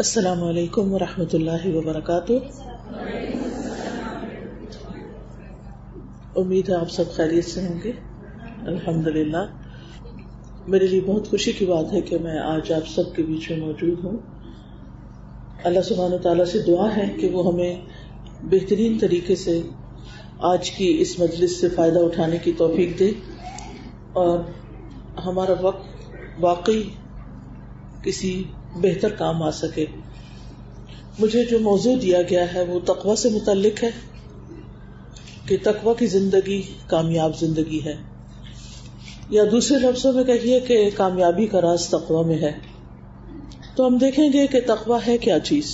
السلام علیکم ورحمۃ اللہ وبرکاتہ۔ امید ہے آپ سب خیریت سے ہوں گے۔ الحمدللہ، میرے لیے بہت خوشی کی بات ہے کہ میں آج آپ سب کے بیچ میں موجود ہوں۔ اللہ سبحانہ تعالیٰ سے دعا ہے کہ وہ ہمیں بہترین طریقے سے آج کی اس مجلس سے فائدہ اٹھانے کی توفیق دے اور ہمارا وقت واقعی کسی بہتر کام آ سکے۔ مجھے جو موضوع دیا گیا ہے وہ تقوی سے متعلق ہے کہ تقوی کی زندگی کامیاب زندگی ہے، یا دوسرے لفظوں میں کہیے کہ کامیابی کا راز تقوی میں ہے۔ تو ہم دیکھیں گے کہ تقوی ہے کیا چیز۔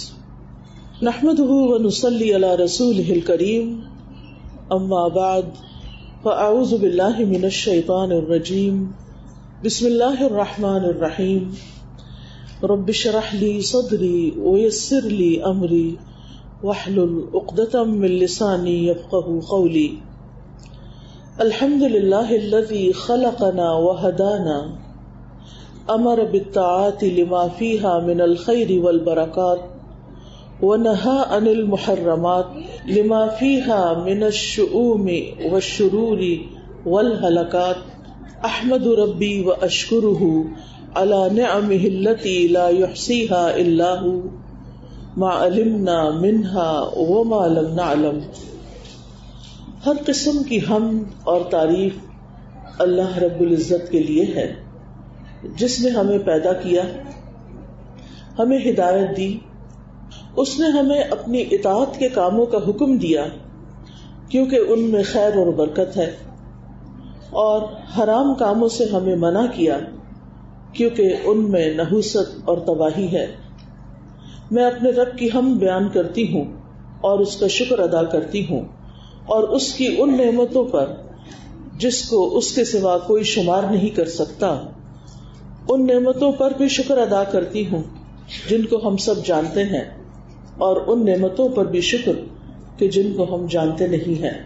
نحمدہ ونصلی علی رسولہ الکریم، اما بعد فاعوذ باللہ من الشیطان الرجیم، بسم اللہ الرحمن الرحیم۔ رب اشرح لی صدری ویسر لی امری واحلل عقدۃ من لسانی یفقہوا قولی۔ الحمد للہ الذی خلقنا وہدانا، امر بالطاعات لما فیہا من الخیر والبرکات ونہا عن المحرمات لما فیہا من الشؤم والشرور والہلکات۔ احمد ربی واشکرہ علی نعمہ التی لا یحصیها الا ہو، ما علمنا منها وما لم نعلم۔ ہر قسم کی حمد اور تعریف اللہ رب العزت کے لیے ہے، جس نے ہمیں پیدا کیا، ہمیں ہدایت دی، اس نے ہمیں اپنی اطاعت کے کاموں کا حکم دیا کیونکہ ان میں خیر اور برکت ہے، اور حرام کاموں سے ہمیں منع کیا کیونکہ ان میں نحوست اور تباہی ہے۔ میں اپنے رب کی حمد بیان کرتی ہوں اور اس کا شکر ادا کرتی ہوں، اور اس کی ان نعمتوں پر جس کو اس کے سوا کوئی شمار نہیں کر سکتا، ان نعمتوں پر بھی شکر ادا کرتی ہوں جن کو ہم سب جانتے ہیں، اور ان نعمتوں پر بھی شکر کہ جن کو ہم جانتے نہیں ہیں۔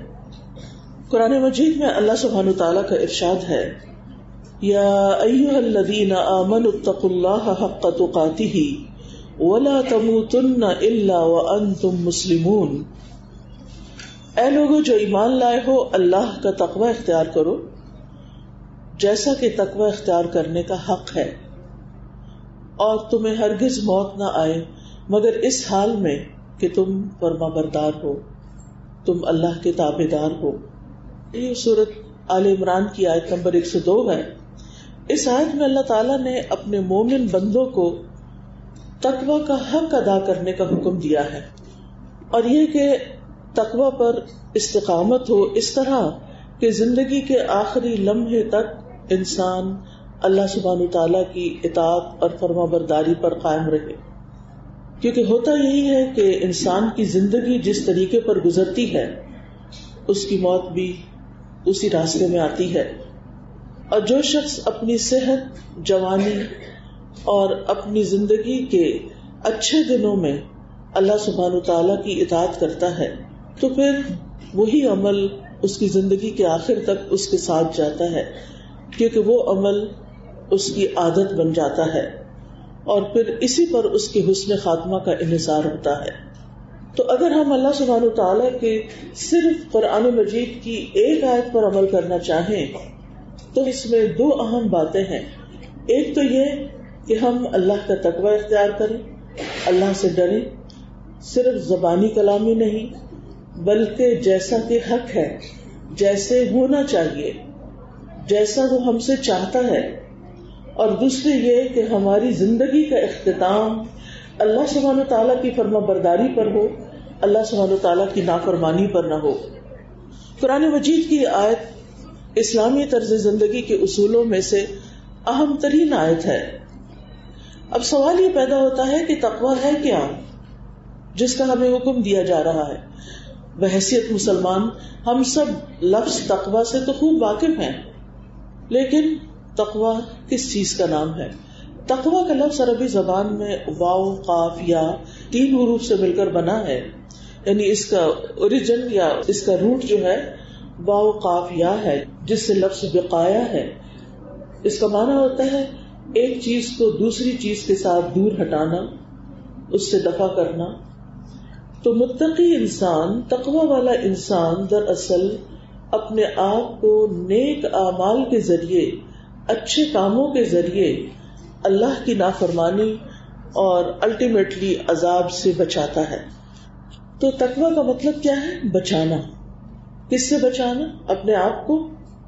قرآن مجید میں اللہ سبحانہ تعالیٰ کا ارشاد ہے، یا ایھا الذین آمنوا اتقوا اللہ حق تقاتہ ولا تموتن الا وانتم مسلمون۔ اے لوگو جو ایمان لائے ہو، اللہ کا تقوی اختیار کرو جیسا کہ تقوی اختیار کرنے کا حق ہے، اور تمہیں ہرگز موت نہ آئے مگر اس حال میں کہ تم فرما بردار ہو، تم اللہ کے تابعدار ہو۔ یہ سورۃ آل عمران کی آیت نمبر 102 ہے۔ اس آیت میں اللہ تعالیٰ نے اپنے مومن بندوں کو تقوی کا حق ادا کرنے کا حکم دیا ہے، اور یہ کہ تقوی پر استقامت ہو اس طرح کہ زندگی کے آخری لمحے تک انسان اللہ سبحانہ تعالیٰ کی اطاعت اور فرما برداری پر قائم رہے، کیونکہ ہوتا یہی ہے کہ انسان کی زندگی جس طریقے پر گزرتی ہے اس کی موت بھی اسی راستے میں آتی ہے۔ اور جو شخص اپنی صحت، جوانی اور اپنی زندگی کے اچھے دنوں میں اللہ سبحانہ تعالیٰ کی اطاعت کرتا ہے تو پھر وہی عمل اس کی زندگی کے آخر تک اس کے ساتھ جاتا ہے، کیونکہ وہ عمل اس کی عادت بن جاتا ہے، اور پھر اسی پر اس کے حسن خاتمہ کا انحصار ہوتا ہے۔ تو اگر ہم اللہ سبحانہ تعالیٰ کے صرف قرآن مجید کی ایک آیت پر عمل کرنا چاہیں تو اس میں دو اہم باتیں ہیں۔ ایک تو یہ کہ ہم اللہ کا تقوی اختیار کریں، اللہ سے ڈریں، صرف زبانی کلامی نہیں بلکہ جیسا کہ حق ہے، جیسے ہونا چاہیے، جیسا وہ ہم سے چاہتا ہے۔ اور دوسری یہ کہ ہماری زندگی کا اختتام اللہ سبحانہ تعالیٰ کی فرما برداری پر ہو، اللہ سبحانہ تعالیٰ کی نافرمانی پر نہ ہو۔ قرآن مجید کی آیت اسلامی طرز زندگی کے اصولوں میں سے اہم ترین آیت ہے۔ اب سوال یہ پیدا ہوتا ہے کہ تقوی ہے کیا جس کا ہمیں حکم دیا جا رہا ہے؟ بحیثیت مسلمان ہم سب لفظ تقوی سے تو خوب واقف ہیں، لیکن تقوی کس چیز کا نام ہے؟ تقوی کا لفظ عربی زبان میں واو، قاف، یا 3 حروف سے مل کر بنا ہے، یعنی اس کا اوریجن یا اس کا روٹ جو ہے واو قاف یا ہے، جس سے لفظ وقایا ہے۔ اس کا معنی ہوتا ہے ایک چیز کو دوسری چیز کے ساتھ دور ہٹانا، اس سے دفع کرنا. تو متقی انسان، تقوی والا انسان دراصل اپنے آپ کو نیک اعمال کے ذریعے، اچھے کاموں کے ذریعے اللہ کی نافرمانی اور الٹیمیٹلی عذاب سے بچاتا ہے. تو تقوی کا مطلب کیا ہے؟ بچانا. کس سے بچانا؟ اپنے آپ کو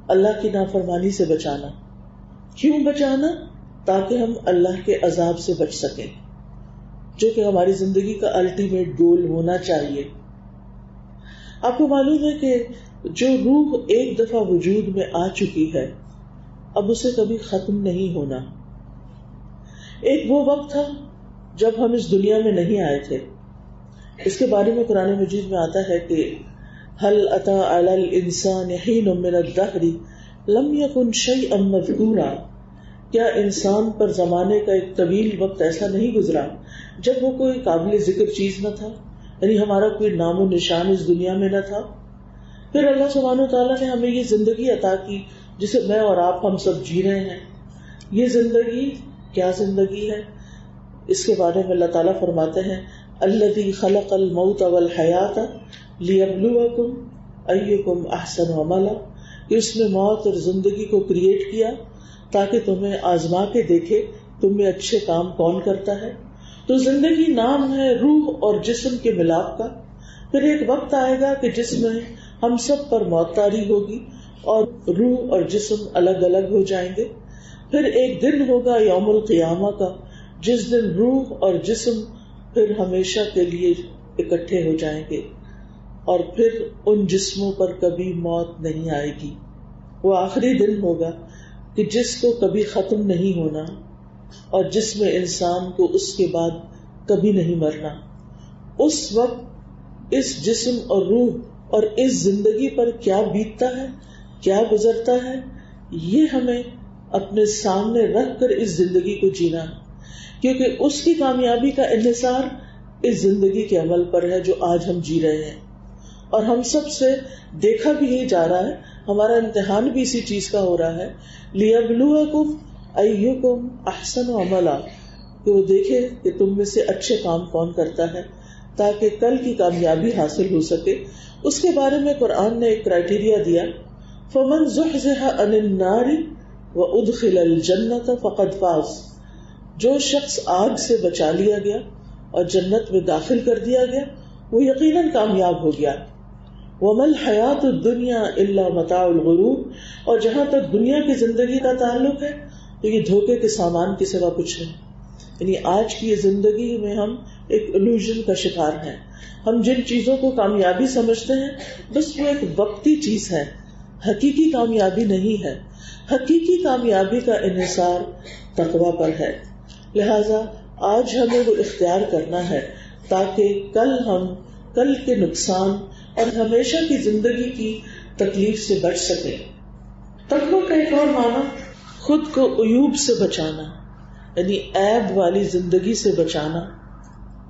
اللہ کی نافرمانی سے بچانا. کیوں بچانا؟ تاکہ ہم اللہ کے عذاب سے بچ سکیں، جو کہ ہماری زندگی کا الٹیمیٹ گول ہونا چاہیے. آپ کو معلوم ہے کہ جو روح ایک دفعہ وجود میں آ چکی ہے اب اسے کبھی ختم نہیں ہونا. ایک وہ وقت تھا جب ہم اس دنیا میں نہیں آئے تھے. اس کے بارے میں قرآن مجید میں آتا ہے کہ هل اتى على الانسان حين من الدهر لم يكن شيئا مذكورا، کیا انسان پر زمانے کا ایک طویل وقت ایسا نہیں گزرا جب وہ کوئی قابل ذکر چیز نہ تھا، یعنی ہمارا کوئی نام و نشان اس دنیا میں نہ تھا. پھر اللہ سبحانہ وتعالیٰ نے ہمیں یہ زندگی عطا کی جسے میں اور آپ ہم سب جی رہے ہیں. یہ زندگی کیا زندگی ہے؟ اس کے بارے میں اللہ تعالیٰ فرماتے ہیں الذی خلق الموت والحیات لیبلوکم ایکم احسن عملا، کہ اس نے موت اور زندگی کو کریٹ کیا تاکہ تمہیں آزما کے دیکھے تم میں اچھے کام کون کرتا ہے. تو زندگی نام ہے روح اور جسم کے ملاپ کا. پھر ایک وقت آئے گا کہ جس میں ہم سب پر موت طاری ہوگی اور روح اور جسم الگ الگ ہو جائیں گے. پھر ایک دن ہوگا یوم القیامہ کا، جس دن روح اور جسم پھر ہمیشہ کے لیے اکٹھے ہو جائیں گے اور پھر ان جسموں پر کبھی موت نہیں آئے گی. وہ آخری دن ہوگا کہ جس کو کبھی ختم نہیں ہونا اور جس میں انسان کو اس کے بعد کبھی نہیں مرنا. اس وقت اس جسم اور روح اور اس زندگی پر کیا بیتتا ہے، کیا گزرتا ہے، یہ ہمیں اپنے سامنے رکھ کر اس زندگی کو جینا، کیونکہ اس کی کامیابی کا انحصار اس زندگی کے عمل پر ہے جو آج ہم جی رہے ہیں. اور ہم سب سے دیکھا بھی یہی جا رہا ہے، ہمارا امتحان بھی اسی چیز کا ہو رہا ہے لیبلوکم ایکم احسن عملا، کہ وہ دیکھے کہ تم میں سے اچھے کام کون کرتا ہے تاکہ کل کی کامیابی حاصل ہو سکے. اس کے بارے میں قرآن نے ایک کرائٹیریا دیا فمن زحزح عن النار وادخل الجنۃ فقد فاز، جو شخص آگ سے بچا لیا گیا اور جنت میں داخل کر دیا گیا وہ یقیناً کامیاب ہو گیا. وما الحیات الدنیا الا متاع الغرور، اور جہاں تک دنیا کی زندگی کا تعلق ہے تو یہ دھوکے کے سامان کے سوا کچھ نہیں. یعنی آج کی یہ زندگی میں ہم ایک illusion کا شکار ہیں. ہم جن چیزوں کو کامیابی سمجھتے ہیں بس وہ ایک وقتی چیز ہے، حقیقی کامیابی نہیں ہے. حقیقی کامیابی کا انحصار تقوی پر ہے. لہذا آج ہمیں وہ اختیار کرنا ہے تاکہ کل کے نقصان اور ہمیشہ کی زندگی کی تکلیف سے بچ سکے. تقوی کا ایک اور معنی خود کو عیوب سے بچانا، یعنی عیب والی زندگی سے بچانا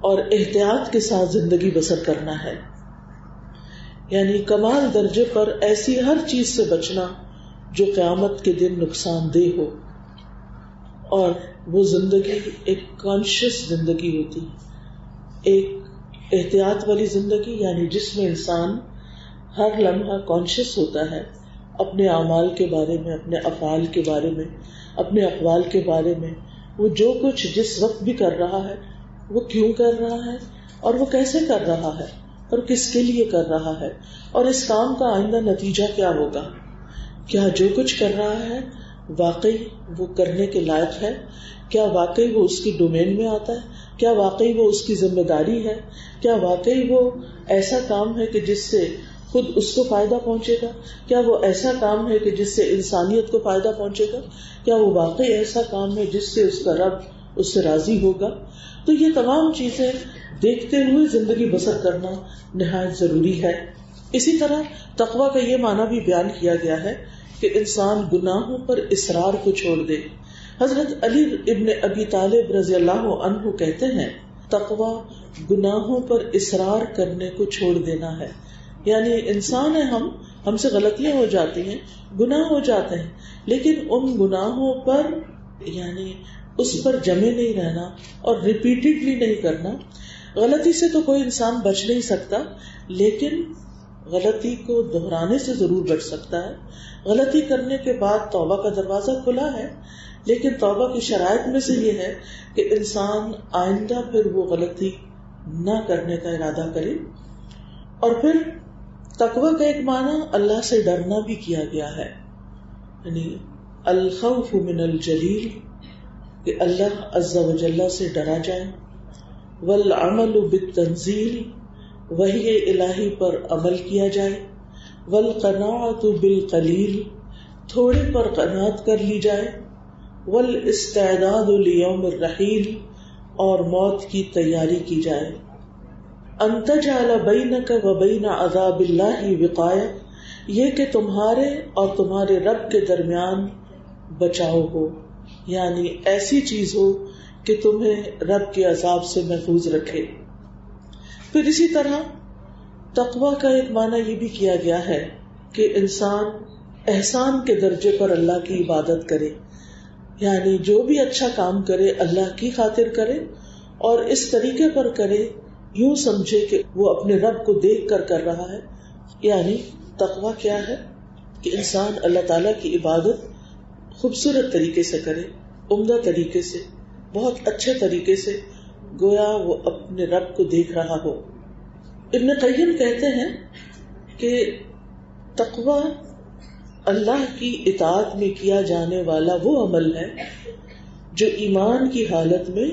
اور احتیاط کے ساتھ زندگی بسر کرنا ہے. یعنی کمال درجے پر ایسی ہر چیز سے بچنا جو قیامت کے دن نقصان دہ ہو. اور وہ زندگی ایک کانشیس زندگی ہوتی، ایک احتیاط والی زندگی، یعنی جس میں انسان ہر لمحہ کانشیس ہوتا ہے اپنے اعمال کے بارے میں، اپنے افعال کے بارے میں، اپنے اقوال کے بارے میں. وہ جو کچھ جس وقت بھی کر رہا ہے وہ کیوں کر رہا ہے اور وہ کیسے کر رہا ہے اور کس کے لیے کر رہا ہے، اور اس کام کا آئندہ نتیجہ کیا ہوگا. کیا جو کچھ کر رہا ہے واقعی وہ کرنے کے لائق ہے؟ کیا واقعی وہ اس کی ڈومین میں آتا ہے؟ کیا واقعی وہ اس کی ذمہ داری ہے؟ کیا واقعی وہ ایسا کام ہے کہ جس سے خود اس کو فائدہ پہنچے گا؟ کیا وہ ایسا کام ہے کہ جس سے انسانیت کو فائدہ پہنچے گا؟ کیا وہ واقعی ایسا کام ہے جس سے اس کا رب اس سے راضی ہوگا؟ تو یہ تمام چیزیں دیکھتے ہوئے زندگی بسر کرنا نہایت ضروری ہے. اسی طرح تقویٰ کا یہ معنی بھی بیان کیا گیا ہے کہ انسان گناہوں پر اصرار کو چھوڑ دے. حضرت علی ابن ابی طالب رضی اللہ عنہ کہتے ہیں تقویٰ گناہوں پر اصرار کرنے کو چھوڑ دینا ہے. یعنی انسان ہے، ہم سے غلطیاں ہو جاتی ہیں، گناہ ہو جاتے ہیں، لیکن ان گناہوں پر یعنی اس پر جمے نہیں رہنا اور ریپیٹڈلی نہیں کرنا. غلطی سے تو کوئی انسان بچ نہیں سکتا، لیکن غلطی کو دہرانے سے ضرور بچ سکتا ہے. غلطی کرنے کے بعد توبہ کا دروازہ کھلا ہے، لیکن توبہ کی شرائط میں سے یہ ہے کہ انسان آئندہ پھر وہ غلطی نہ کرنے کا ارادہ کرے. اور پھر تقوی کا ایک معنی اللہ سے ڈرنا بھی کیا گیا ہے، یعنی الخوف من الجلیل، کہ اللہ عز و جل سے ڈرا جائے. والعمل بالتنزیل، وحی الہی پر عمل کیا جائے. والقناعۃ بالقلیل، تھوڑے پر قناعت کر لی جائے. والاستعداد لیوم الرحیل، اور موت کی تیاری کی جائے. ان تجعل بینک و بین عذاب اللہ وقایہ، یہ کہ تمہارے اور تمہارے رب کے درمیان بچاؤ ہو، یعنی ایسی چیز ہو کہ تمہیں رب کے عذاب سے محفوظ رکھے. پھر اسی طرح تقوی کا ایک معنی یہ بھی کیا گیا ہے کہ انسان احسان کے درجے پر اللہ کی عبادت کرے، یعنی جو بھی اچھا کام کرے اللہ کی خاطر کرے اور اس طریقے پر کرے یوں سمجھے کہ وہ اپنے رب کو دیکھ کر رہا ہے. یعنی تقوی کیا ہے کہ انسان اللہ تعالیٰ کی عبادت خوبصورت طریقے سے کرے، عمدہ طریقے سے، بہت اچھے طریقے سے، گویا وہ اپنے رب کو دیکھ رہا ہو. ابن قیم کہتے ہیں کہ تقوی اللہ کی اطاعت میں کیا جانے والا وہ عمل ہے جو ایمان کی حالت میں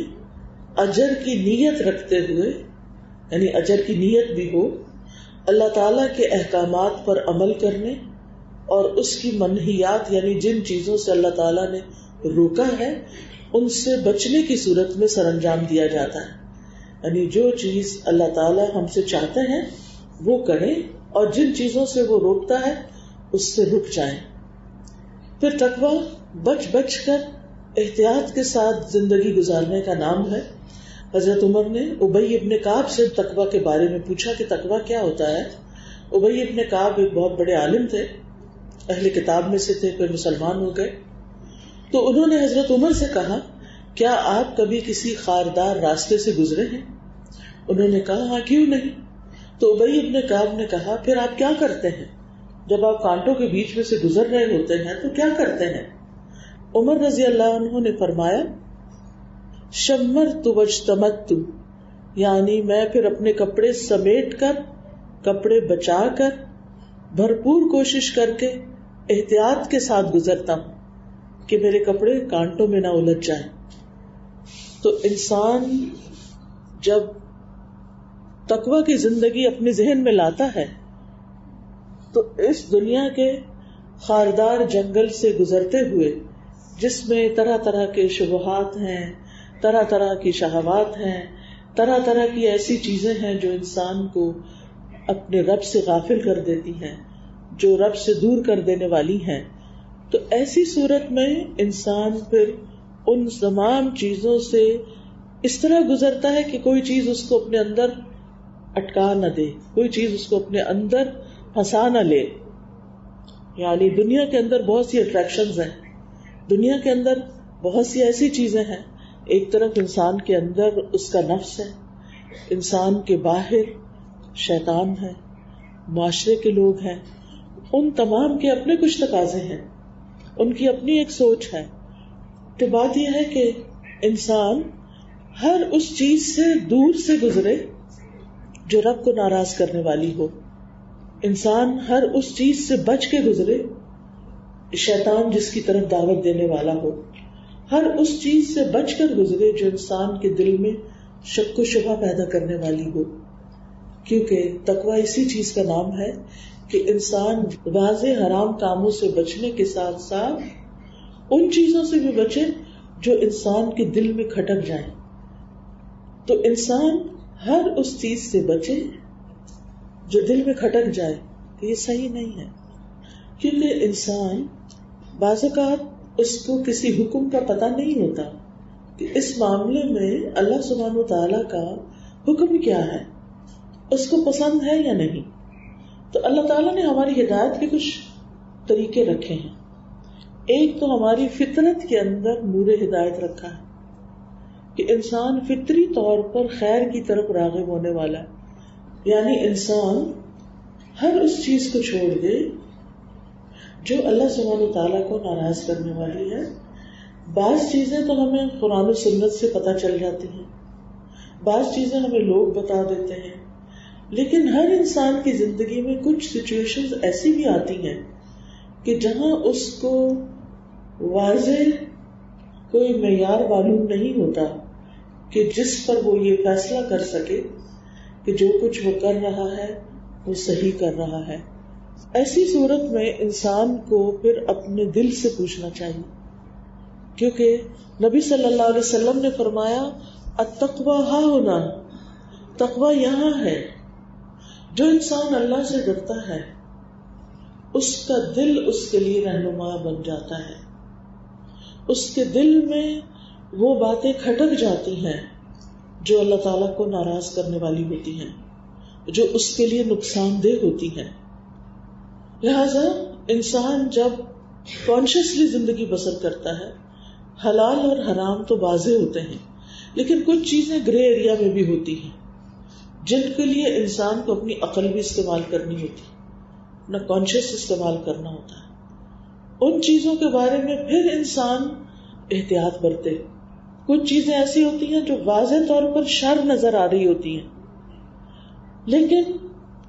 اجر کی نیت رکھتے ہوئے، یعنی اجر کی نیت بھی ہو، اللہ تعالیٰ کے احکامات پر عمل کرنے اور اس کی منہیات یعنی جن چیزوں سے اللہ تعالیٰ نے روکا ہے ان سے بچنے کی صورت میں سر انجام دیا جاتا ہے. یعنی جو چیز اللہ تعالیٰ ہم سے چاہتے ہیں وہ کریں اور جن چیزوں سے وہ روکتا ہے اس سے رک جائیں. پھر تقوی بچ بچ کر احتیاط کے ساتھ زندگی گزارنے کا نام ہے. حضرت عمر نے ابی ابن کعب سے تقوی کے بارے میں پوچھا کہ تقوی کیا ہوتا ہے. ابی ابن کعب ایک بہت بڑے عالم تھے، اہل کتاب میں سے تھے، پھر مسلمان ہو گئے. تو انہوں نے حضرت عمر سے کہا کیا آپ کبھی کسی خاردار راستے سے گزرے ہیں؟ انہوں نے کہا ہاں کیوں نہیں. تو ابی ابن کعب نے کہا پھر آپ کیا کرتے ہیں جب آپ کانٹوں کے بیچ میں سے گزر رہے ہوتے ہیں تو کیا کرتے ہیں؟ عمر رضی اللہ عنہ نے فرمایا شمرت واجتمدت، یعنی میں پھر اپنے کپڑے سمیٹ کر، کپڑے بچا کر، بھرپور کوشش کر کے احتیاط کے ساتھ گزرتا ہوں کہ میرے کپڑے کانٹوں میں نہ الجھ جائیں. تو انسان جب تقوی کی زندگی اپنے ذہن میں لاتا ہے تو اس دنیا کے خاردار جنگل سے گزرتے ہوئے جس میں طرح طرح کے شبہات ہیں، طرح طرح کی شہوات ہیں، طرح طرح کی ایسی چیزیں ہیں جو انسان کو اپنے رب سے غافل کر دیتی ہیں، جو رب سے دور کر دینے والی ہیں، تو ایسی صورت میں انسان پھر ان تمام چیزوں سے اس طرح گزرتا ہے کہ کوئی چیز اس کو اپنے اندر اٹکا نہ دے، کوئی چیز اس کو اپنے اندر پھنسا نہ لے. یعنی دنیا کے اندر بہت سی اٹریکشنز ہیں، دنیا کے اندر بہت سی ایسی چیزیں ہیں. ایک طرف انسان کے اندر اس کا نفس ہے، انسان کے باہر شیطان ہے، معاشرے کے لوگ ہیں، ان تمام کے اپنے کچھ تقاضے ہیں، ان کی اپنی ایک سوچ ہے. تو بات یہ ہے کہ انسان ہر اس چیز سے دور سے گزرے جو رب کو ناراض کرنے والی ہو. انسان ہر اس چیز سے بچ کے گزرے شیطان جس کی طرف دعوت دینے والا ہو. ہر اس چیز سے بچ کر گزرے جو انسان کے دل میں شک و شبہ پیدا کرنے والی ہو. کیونکہ تقوی اسی چیز کا نام ہے کہ انسان واضح حرام کاموں سے بچنے کے ساتھ ساتھ ان چیزوں سے بھی بچے جو انسان کے دل میں کھٹک جائیں. تو انسان ہر اس چیز سے بچے جو دل میں کھٹک جائے کہ یہ صحیح نہیں ہے. کیونکہ انسان بعض اوقات اس کو کسی حکم کا پتہ نہیں ہوتا کہ اس معاملے میں اللہ سبحانہ وتعالی کا حکم کیا ہے، اس کو پسند ہے یا نہیں. تو اللہ تعالیٰ نے ہماری ہدایت کے کچھ طریقے رکھے ہیں. ایک تو ہماری فطرت کے اندر نور ہدایت رکھا ہے کہ انسان فطری طور پر خیر کی طرف راغب ہونے والا ہے، یعنی انسان ہر اس چیز کو چھوڑ دے جو اللہ سبحانہ تعالیٰ کو ناراض کرنے والی ہے. بعض چیزیں تو ہمیں قرآن و سنت سے پتہ چل جاتی ہیں، بعض چیزیں ہمیں لوگ بتا دیتے ہیں، لیکن ہر انسان کی زندگی میں کچھ سچویشنز ایسی بھی آتی ہیں کہ جہاں اس کو واضح کوئی معیار معلوم نہیں ہوتا کہ جس پر وہ یہ فیصلہ کر سکے کہ جو کچھ وہ کر رہا ہے وہ صحیح کر رہا ہے. ایسی صورت میں انسان کو پھر اپنے دل سے پوچھنا چاہیے، کیونکہ نبی صلی اللہ علیہ وسلم نے فرمایا التقویٰ ہاں ہونا، تقویٰ یہاں ہے. جو انسان اللہ سے ڈرتا ہے اس کا دل اس کے لیے رہنما بن جاتا ہے، اس کے دل میں وہ باتیں کھٹک جاتی ہیں جو اللہ تعالیٰ کو ناراض کرنے والی ہوتی ہیں، جو اس کے لیے نقصان دہ ہوتی ہیں. لہذا انسان جب کانشیسلی زندگی بسر کرتا ہے، حلال اور حرام تو واضح ہوتے ہیں، لیکن کچھ چیزیں گرے ایریا میں بھی ہوتی ہیں جن کے لیے انسان کو اپنی عقل بھی استعمال کرنی ہوتی، اپنا کانشیس استعمال کرنا ہوتا ہے. ان چیزوں کے بارے میں پھر انسان احتیاط برتے. کچھ چیزیں ایسی ہوتی ہیں جو واضح طور پر شر نظر آ رہی ہوتی ہیں، لیکن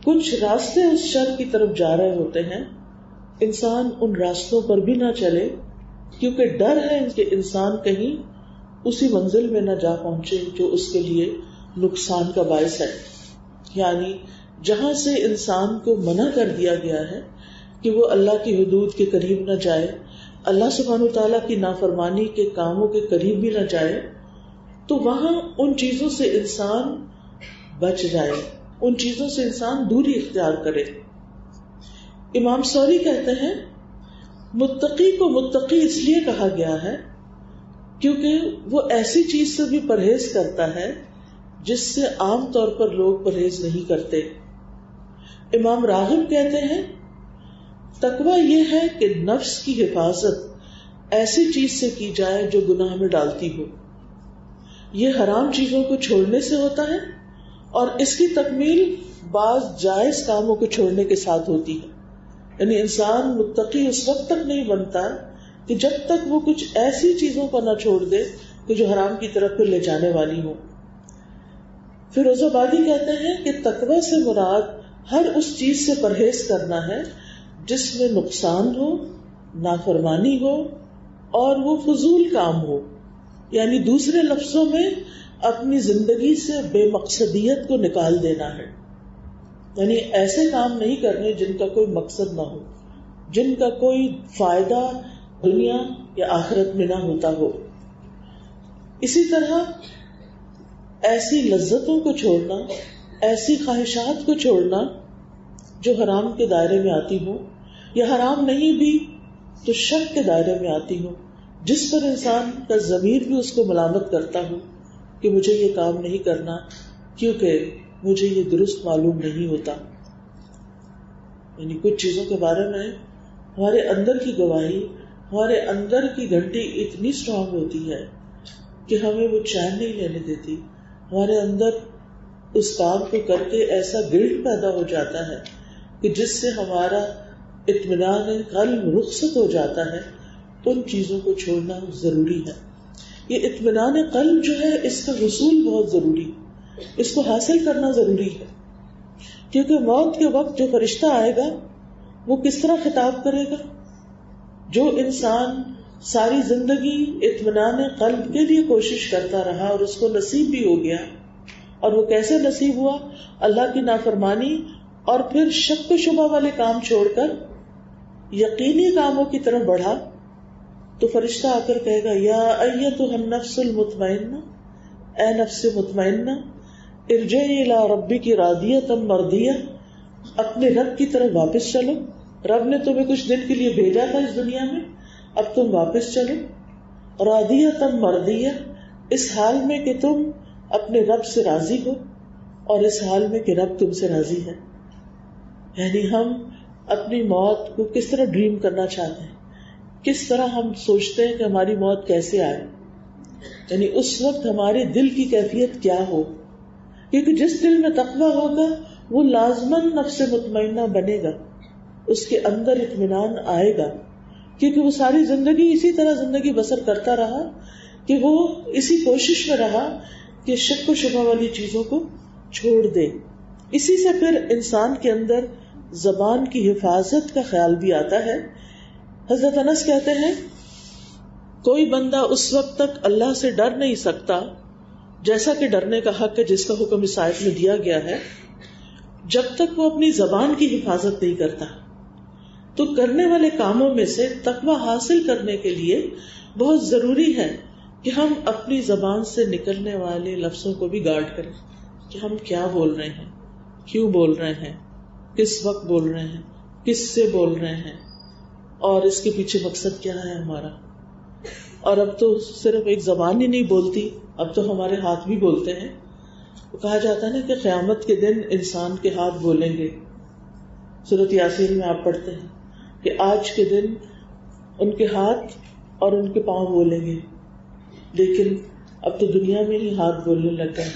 کچھ راستے اس شر کی طرف جا رہے ہوتے ہیں. انسان ان راستوں پر بھی نہ چلے، کیونکہ ڈر ہے کہ انسان کہیں اسی منزل میں نہ جا پہنچے جو اس کے لیے نقصان کا باعث ہے. یعنی جہاں سے انسان کو منع کر دیا گیا ہے کہ وہ اللہ کی حدود کے قریب نہ جائے، اللہ سبحانہ تعالیٰ کی نافرمانی کے کاموں کے قریب بھی نہ جائے، تو وہاں ان چیزوں سے انسان بچ جائے، ان چیزوں سے انسان دوری اختیار کرے. امام سوری کہتے ہیں متقی کو متقی اس لیے کہا گیا ہے کیونکہ وہ ایسی چیز سے بھی پرہیز کرتا ہے جس سے عام طور پر لوگ پرہیز نہیں کرتے. امام راغب کہتے ہیں تقویٰ یہ ہے کہ نفس کی حفاظت ایسی چیز سے کی جائے جو گناہ میں ڈالتی ہو. یہ حرام چیزوں کو چھوڑنے سے ہوتا ہے اور اس کی تکمیل بعض جائز کاموں کو چھوڑنے کے ساتھ ہوتی ہے. یعنی انسان متقی اس وقت تک نہیں بنتا کہ جب تک وہ کچھ ایسی چیزوں کو نہ چھوڑ دے کہ جو حرام کی طرف لے جانے والی ہوں. فیروز آبادی کہتے ہیں کہ تقویٰ سے مراد ہر اس چیز سے پرہیز کرنا ہے جس میں نقصان ہو، نافرمانی ہو اور وہ فضول کام ہو. یعنی دوسرے لفظوں میں اپنی زندگی سے بے مقصدیت کو نکال دینا ہے. یعنی ایسے کام نہیں کرنے جن کا کوئی مقصد نہ ہو، جن کا کوئی فائدہ دنیا یا آخرت میں نہ ہوتا ہو. اسی طرح ایسی لذتوں کو چھوڑنا، ایسی خواہشات کو چھوڑنا جو حرام کے دائرے میں آتی ہو یا حرام نہیں بھی تو شک کے دائرے میں آتی ہو، جس پر انسان کا ضمیر بھی اس کو ملامت کرتا ہو کہ مجھے یہ کام نہیں کرنا کیونکہ مجھے یہ درست معلوم نہیں ہوتا. یعنی کچھ چیزوں کے بارے میں ہمارے اندر کی گواہی، ہمارے اندر کی گھنٹی اتنی اسٹرانگ ہوتی ہے کہ ہمیں وہ چین نہیں لینے دیتی. ہمارے اندر اس کام کو کر کے ایسا گلٹ پیدا ہو جاتا ہے کہ جس سے ہمارا اطمینان قلب رخصت ہو جاتا ہے. ان چیزوں کو چھوڑنا ضروری ہے. یہ اطمینان قلب جو ہے اس کا حصول بہت ضروری، اس کو حاصل کرنا ضروری ہے، کیونکہ موت کے وقت جو فرشتہ آئے گا وہ کس طرح خطاب کرے گا؟ جو انسان ساری زندگی اطمینان قلب کے لیے کوشش کرتا رہا اور اس کو نصیب بھی ہو گیا، اور وہ کیسے نصیب ہوا؟ اللہ کی نافرمانی اور پھر شک و شبہ والے کام چھوڑ کر یقینی کاموں کی طرف بڑھا، تو فرشتہ آ کر کہے گا یا ایتھا النفس المطمئنہ، اے نفس مطمئنہ، ارجعی الی ربک راضیۃ مرضیہ، اپنے رب کی طرف واپس چلو. رب نے تمہیں کچھ دن کے لیے بھیجا تھا اس دنیا میں، اب تم واپس چلو. راضیۃ مرضیہ، اس حال میں کہ تم اپنے رب سے راضی ہو اور اس حال میں کہ رب تم سے راضی ہے. یعنی ہم اپنی موت کو کس طرح ڈریم کرنا چاہتے ہیں، کس طرح ہم سوچتے ہیں کہ ہماری موت کیسے آئے. یعنی اس وقت ہمارے دل کی کیفیت کیا ہو، کیونکہ جس دل میں تقویٰ ہوگا وہ لازماً نفس مطمئنہ بنے گا، اس کے اندر اطمینان آئے گا، کیونکہ وہ ساری زندگی اسی طرح زندگی بسر کرتا رہا کہ وہ اسی کوشش میں رہا کہ شک و شبہ والی چیزوں کو چھوڑ دے. اسی سے پھر انسان کے اندر زبان کی حفاظت کا خیال بھی آتا ہے. حضرت انس کہتے ہیں کوئی بندہ اس وقت تک اللہ سے ڈر نہیں سکتا جیسا کہ ڈرنے کا حق ہے جس کا حکم اس آیت میں دیا گیا ہے، جب تک وہ اپنی زبان کی حفاظت نہیں کرتا. تو کرنے والے کاموں میں سے تقویٰ حاصل کرنے کے لیے بہت ضروری ہے کہ ہم اپنی زبان سے نکلنے والے لفظوں کو بھی گارڈ کریں کہ ہم کیا بول رہے ہیں، کیوں بول رہے ہیں، کس وقت بول رہے ہیں، کس سے بول رہے ہیں، اور اس کے پیچھے مقصد کیا ہے ہمارا. اور اب تو صرف ایک زبان ہی نہیں بولتی، اب تو ہمارے ہاتھ بھی بولتے ہیں. وہ کہا جاتا ہے نا کہ قیامت کے دن انسان کے ہاتھ بولیں گے. سورۃ یاسین میں آپ پڑھتے ہیں کہ آج کے دن ان کے ہاتھ اور ان کے پاؤں بولیں گے. لیکن اب تو دنیا میں ہی ہاتھ بولنے لگ گئے.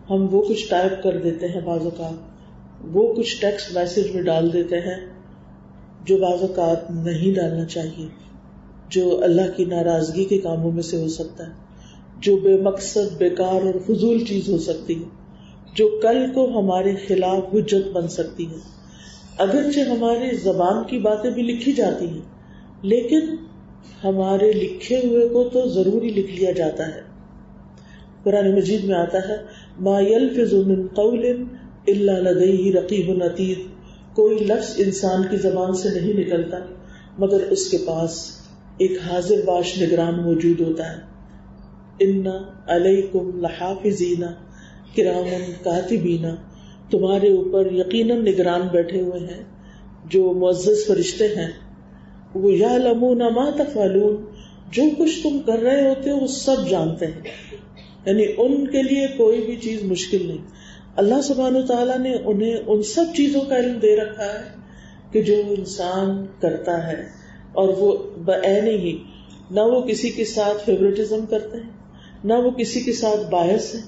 ہم وہ کچھ ٹائپ کر دیتے ہیں، بعض اوقات وہ کچھ ٹیکسٹ میسج میں ڈال دیتے ہیں جو بعض اوقات نہیں ڈالنا چاہیے، جو اللہ کی ناراضگی کے کاموں میں سے ہو سکتا ہے، جو بے مقصد بیکار اور فضول چیز ہو سکتی ہے، جو کل کو ہمارے خلاف حجت بن سکتی ہے. اگرچہ ہماری زبان کی باتیں بھی لکھی جاتی ہیں لیکن ہمارے لکھے ہوئے کو تو ضروری لکھ لیا جاتا ہے. قرآن مجید میں آتا ہے ما یلفظ من قول الا لدیہ رقیب عتید، کوئی لفظ انسان کی زبان سے نہیں نکلتا مگر اس کے پاس ایک حاضر باش نگران موجود ہوتا ہے. ان علیکم لحافظین کراما کاتبین، تمہارے اوپر یقیناً نگران بیٹھے ہوئے ہیں جو معزز فرشتے ہیں. وہ یعلمون ما تفعلون، جو کچھ تم کر رہے ہوتے ہو وہ سب جانتے ہیں. یعنی ان کے لیے کوئی بھی چیز مشکل نہیں. اللہ سبحانہ وتعالیٰ نے انہیں ان سب چیزوں کا علم دے رکھا ہے کہ جو انسان کرتا ہے، اور وہ بعین ہی نہ وہ کسی کے ساتھ فیورٹزم کرتے ہیں، نہ وہ کسی کے ساتھ باعث ہیں،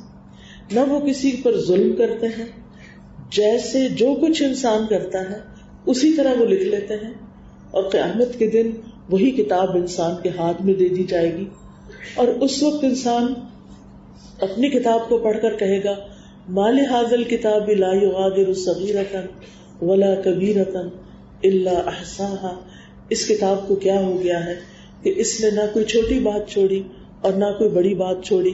نہ وہ کسی پر ظلم کرتے ہیں. جیسے جو کچھ انسان کرتا ہے اسی طرح وہ لکھ لیتے ہیں، اور قیامت کے دن وہی کتاب انسان کے ہاتھ میں دے دی جائے گی. اور اس وقت انسان اپنی کتاب کو پڑھ کر کہے گا ما لهذا الكتاب لا يغادر صغيرة ولا كبيرة الا احصاها، اس کتاب کو کیا ہو گیا ہے کہ اس نے نہ کوئی چھوٹی بات چھوڑی اور نہ کوئی بڑی بات چھوڑی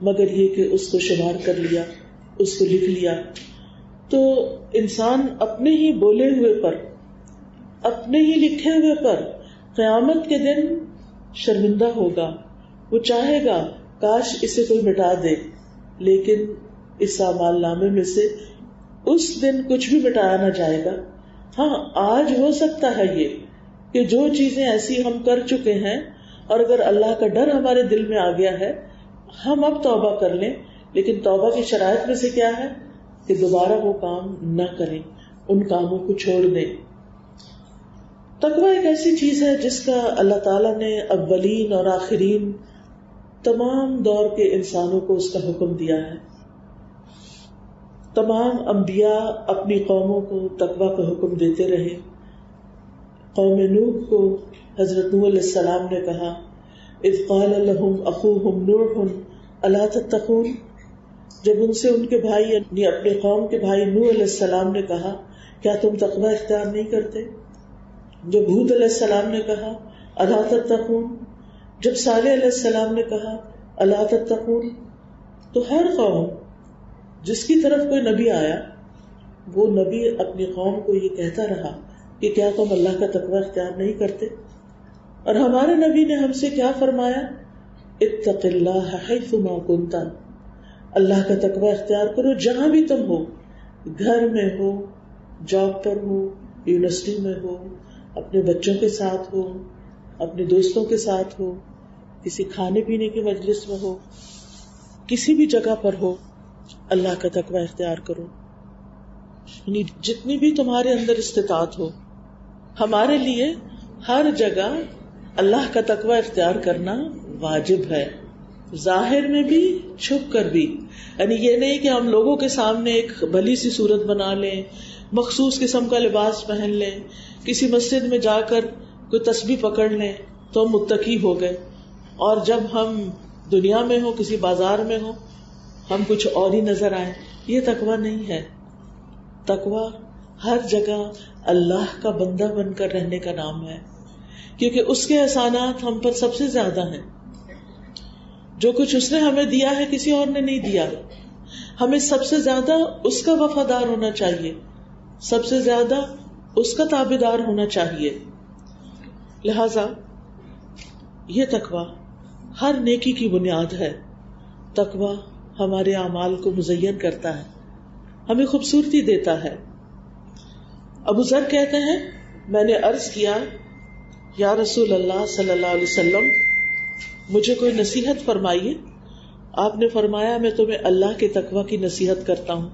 مگر یہ کہ اس کو شمار کر لیا، اس کو لکھ لیا. تو انسان اپنے ہی بولے ہوئے پر، اپنے ہی لکھے ہوئے پر قیامت کے دن شرمندہ ہوگا. وہ چاہے گا کاش اسے کوئی مٹا دے، لیکن اس اعمال نامے میں سے اس دن کچھ بھی مٹایا نہ جائے گا. ہاں آج ہو سکتا ہے یہ کہ جو چیزیں ایسی ہم کر چکے ہیں اور اگر اللہ کا ڈر ہمارے دل میں آ گیا ہے ہم اب توبہ کر لیں، لیکن توبہ کی شرائط میں سے کیا ہے کہ دوبارہ وہ کام نہ کریں، ان کاموں کو چھوڑ دیں. تقویٰ ایک ایسی چیز ہے جس کا اللہ تعالیٰ نے اولین اور آخرین تمام دور کے انسانوں کو اس کا حکم دیا ہے. تمام انبیاء اپنی قوموں کو تقویٰ کا حکم دیتے رہے. قوم نوح کو حضرت نوح علیہ السلام نے کہا اذ قال لهم اخوهم نوح الا تتقون، جب ان سے ان کے بھائی یعنی اپنے قوم کے بھائی نوح علیہ السلام نے کہا کیا تم تقویٰ اختیار نہیں کرتے. جب ہود علیہ السلام نے کہا الا تتقون، جب صالح علیہ السلام نے کہا الا تتقون. تو ہر قوم جس کی طرف کوئی نبی آیا وہ نبی اپنی قوم کو یہ کہتا رہا کہ کیا تم اللہ کا تقویٰ اختیار نہیں کرتے. اور ہمارے نبی نے ہم سے کیا فرمایا اتق اللہ حیث ما کنت، اللہ کا تقویٰ اختیار کرو جہاں بھی تم ہو، گھر میں ہو، جاب پر ہو، یونیورسٹی میں ہو، اپنے بچوں کے ساتھ ہو، اپنے دوستوں کے ساتھ ہو، کسی کھانے پینے کی مجلس میں ہو، کسی بھی جگہ پر ہو، اللہ کا تقویٰ اختیار کرو. یعنی جتنی بھی تمہارے اندر استطاعت ہو، ہمارے لیے ہر جگہ اللہ کا تقویٰ اختیار کرنا واجب ہے. ظاہر میں بھی چھپ کر بھی. یعنی یہ نہیں کہ ہم لوگوں کے سامنے ایک بھلی سی صورت بنا لیں, مخصوص قسم کا لباس پہن لیں, کسی مسجد میں جا کر کوئی تسبیح پکڑ لیں تو ہم متقی ہو گئے, اور جب ہم دنیا میں ہوں, کسی بازار میں ہوں, ہم کچھ اور ہی نظر آئے. یہ تقویٰ نہیں ہے. تقویٰ ہر جگہ اللہ کا بندہ بن کر رہنے کا نام ہے, کیونکہ اس کے احسانات ہم پر سب سے زیادہ ہیں. جو کچھ اس نے ہمیں دیا ہے کسی اور نے نہیں دیا. ہمیں سب سے زیادہ اس کا وفادار ہونا چاہیے, سب سے زیادہ اس کا تابعدار ہونا چاہیے. لہذا یہ تقویٰ ہر نیکی کی بنیاد ہے. تقویٰ ہمارے اعمال کو مزین کرتا ہے, ہمیں خوبصورتی دیتا ہے. ابو ذر کہتے ہیں, میں نے عرض کیا یا رسول اللہ صلی اللہ علیہ وسلم, مجھے کوئی نصیحت فرمائیے. آپ نے فرمایا, میں تمہیں اللہ کے تقویٰ کی نصیحت کرتا ہوں,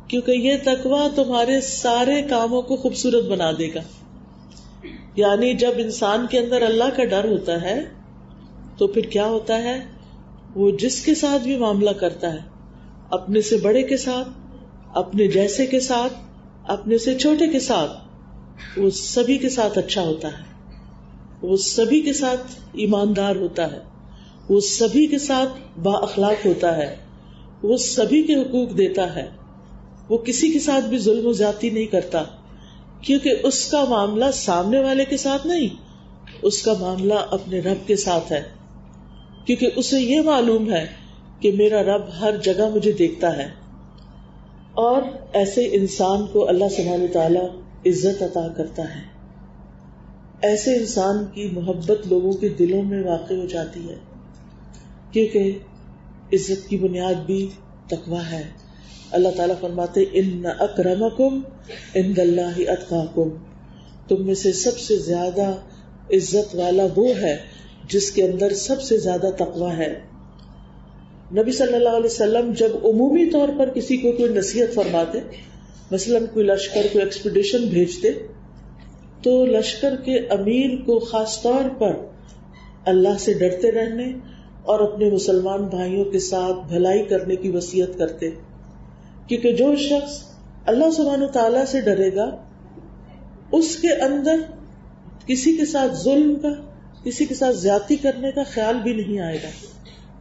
کیونکہ یہ تقویٰ تمہارے سارے کاموں کو خوبصورت بنا دے گا. یعنی جب انسان کے اندر اللہ کا ڈر ہوتا ہے تو پھر کیا ہوتا ہے, وہ جس کے ساتھ بھی معاملہ کرتا ہے, اپنے سے بڑے کے ساتھ, اپنے جیسے کے ساتھ, اپنے سے چھوٹے کے ساتھ, وہ سبھی کے ساتھ اچھا ہوتا ہے, وہ سبھی کے ساتھ ایماندار ہوتا ہے, وہ سبھی کے ساتھ با اخلاق ہوتا ہے, وہ سبھی کے حقوق دیتا ہے, وہ کسی کے ساتھ بھی ظلم و زیادتی نہیں کرتا, کیونکہ اس کا معاملہ سامنے والے کے ساتھ نہیں, اس کا معاملہ اپنے رب کے ساتھ ہے. کیونکہ اسے یہ معلوم ہے کہ میرا رب ہر جگہ مجھے دیکھتا ہے. اور ایسے انسان کو اللہ سبحانہ وتعالی عزت عطا کرتا ہے. ایسے انسان کی محبت لوگوں کے دلوں میں واقع ہو جاتی ہے, کیونکہ عزت کی بنیاد بھی تقویٰ ہے. اللہ تعالیٰ فرماتے, ان اکرمکم عند اللہ اتقاکم, تم میں سے سب سے زیادہ عزت والا وہ ہے جس کے اندر سب سے زیادہ تقویٰ ہے. نبی صلی اللہ علیہ وسلم جب عمومی طور پر کسی کو کوئی نصیحت فرماتے, مثلا کوئی لشکر, کوئی ایکسپیڈیشن بھیجتے, تو لشکر کے امیر کو خاص طور پر اللہ سے ڈرتے رہنے اور اپنے مسلمان بھائیوں کے ساتھ بھلائی کرنے کی وصیت کرتے, کیونکہ جو شخص اللہ سبحانہ تعالیٰ سے ڈرے گا اس کے اندر کسی کے ساتھ ظلم کا, کسی کے ساتھ زیادتی کرنے کا خیال بھی نہیں آئے گا,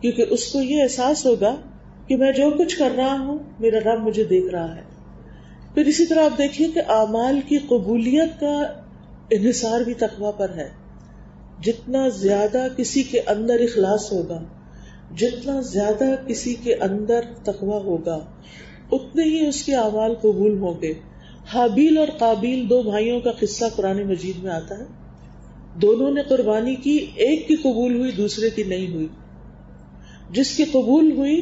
کیونکہ اس کو یہ احساس ہوگا کہ میں جو کچھ کر رہا ہوں میرا رب مجھے دیکھ رہا ہے. پھر اسی طرح آپ دیکھیے کہ اعمال کی قبولیت کا انحصار بھی تقویٰ پر ہے. جتنا زیادہ کسی کے اندر اخلاص ہوگا, جتنا زیادہ کسی کے اندر تقویٰ ہوگا, اتنے ہی اس کے اعمال قبول ہوں گے. حابیل اور قابیل دو بھائیوں کا قصہ قرآن مجید میں آتا ہے. دونوں نے قربانی کی, ایک کی قبول ہوئی دوسرے کی نہیں ہوئی. جس کی قبول ہوئی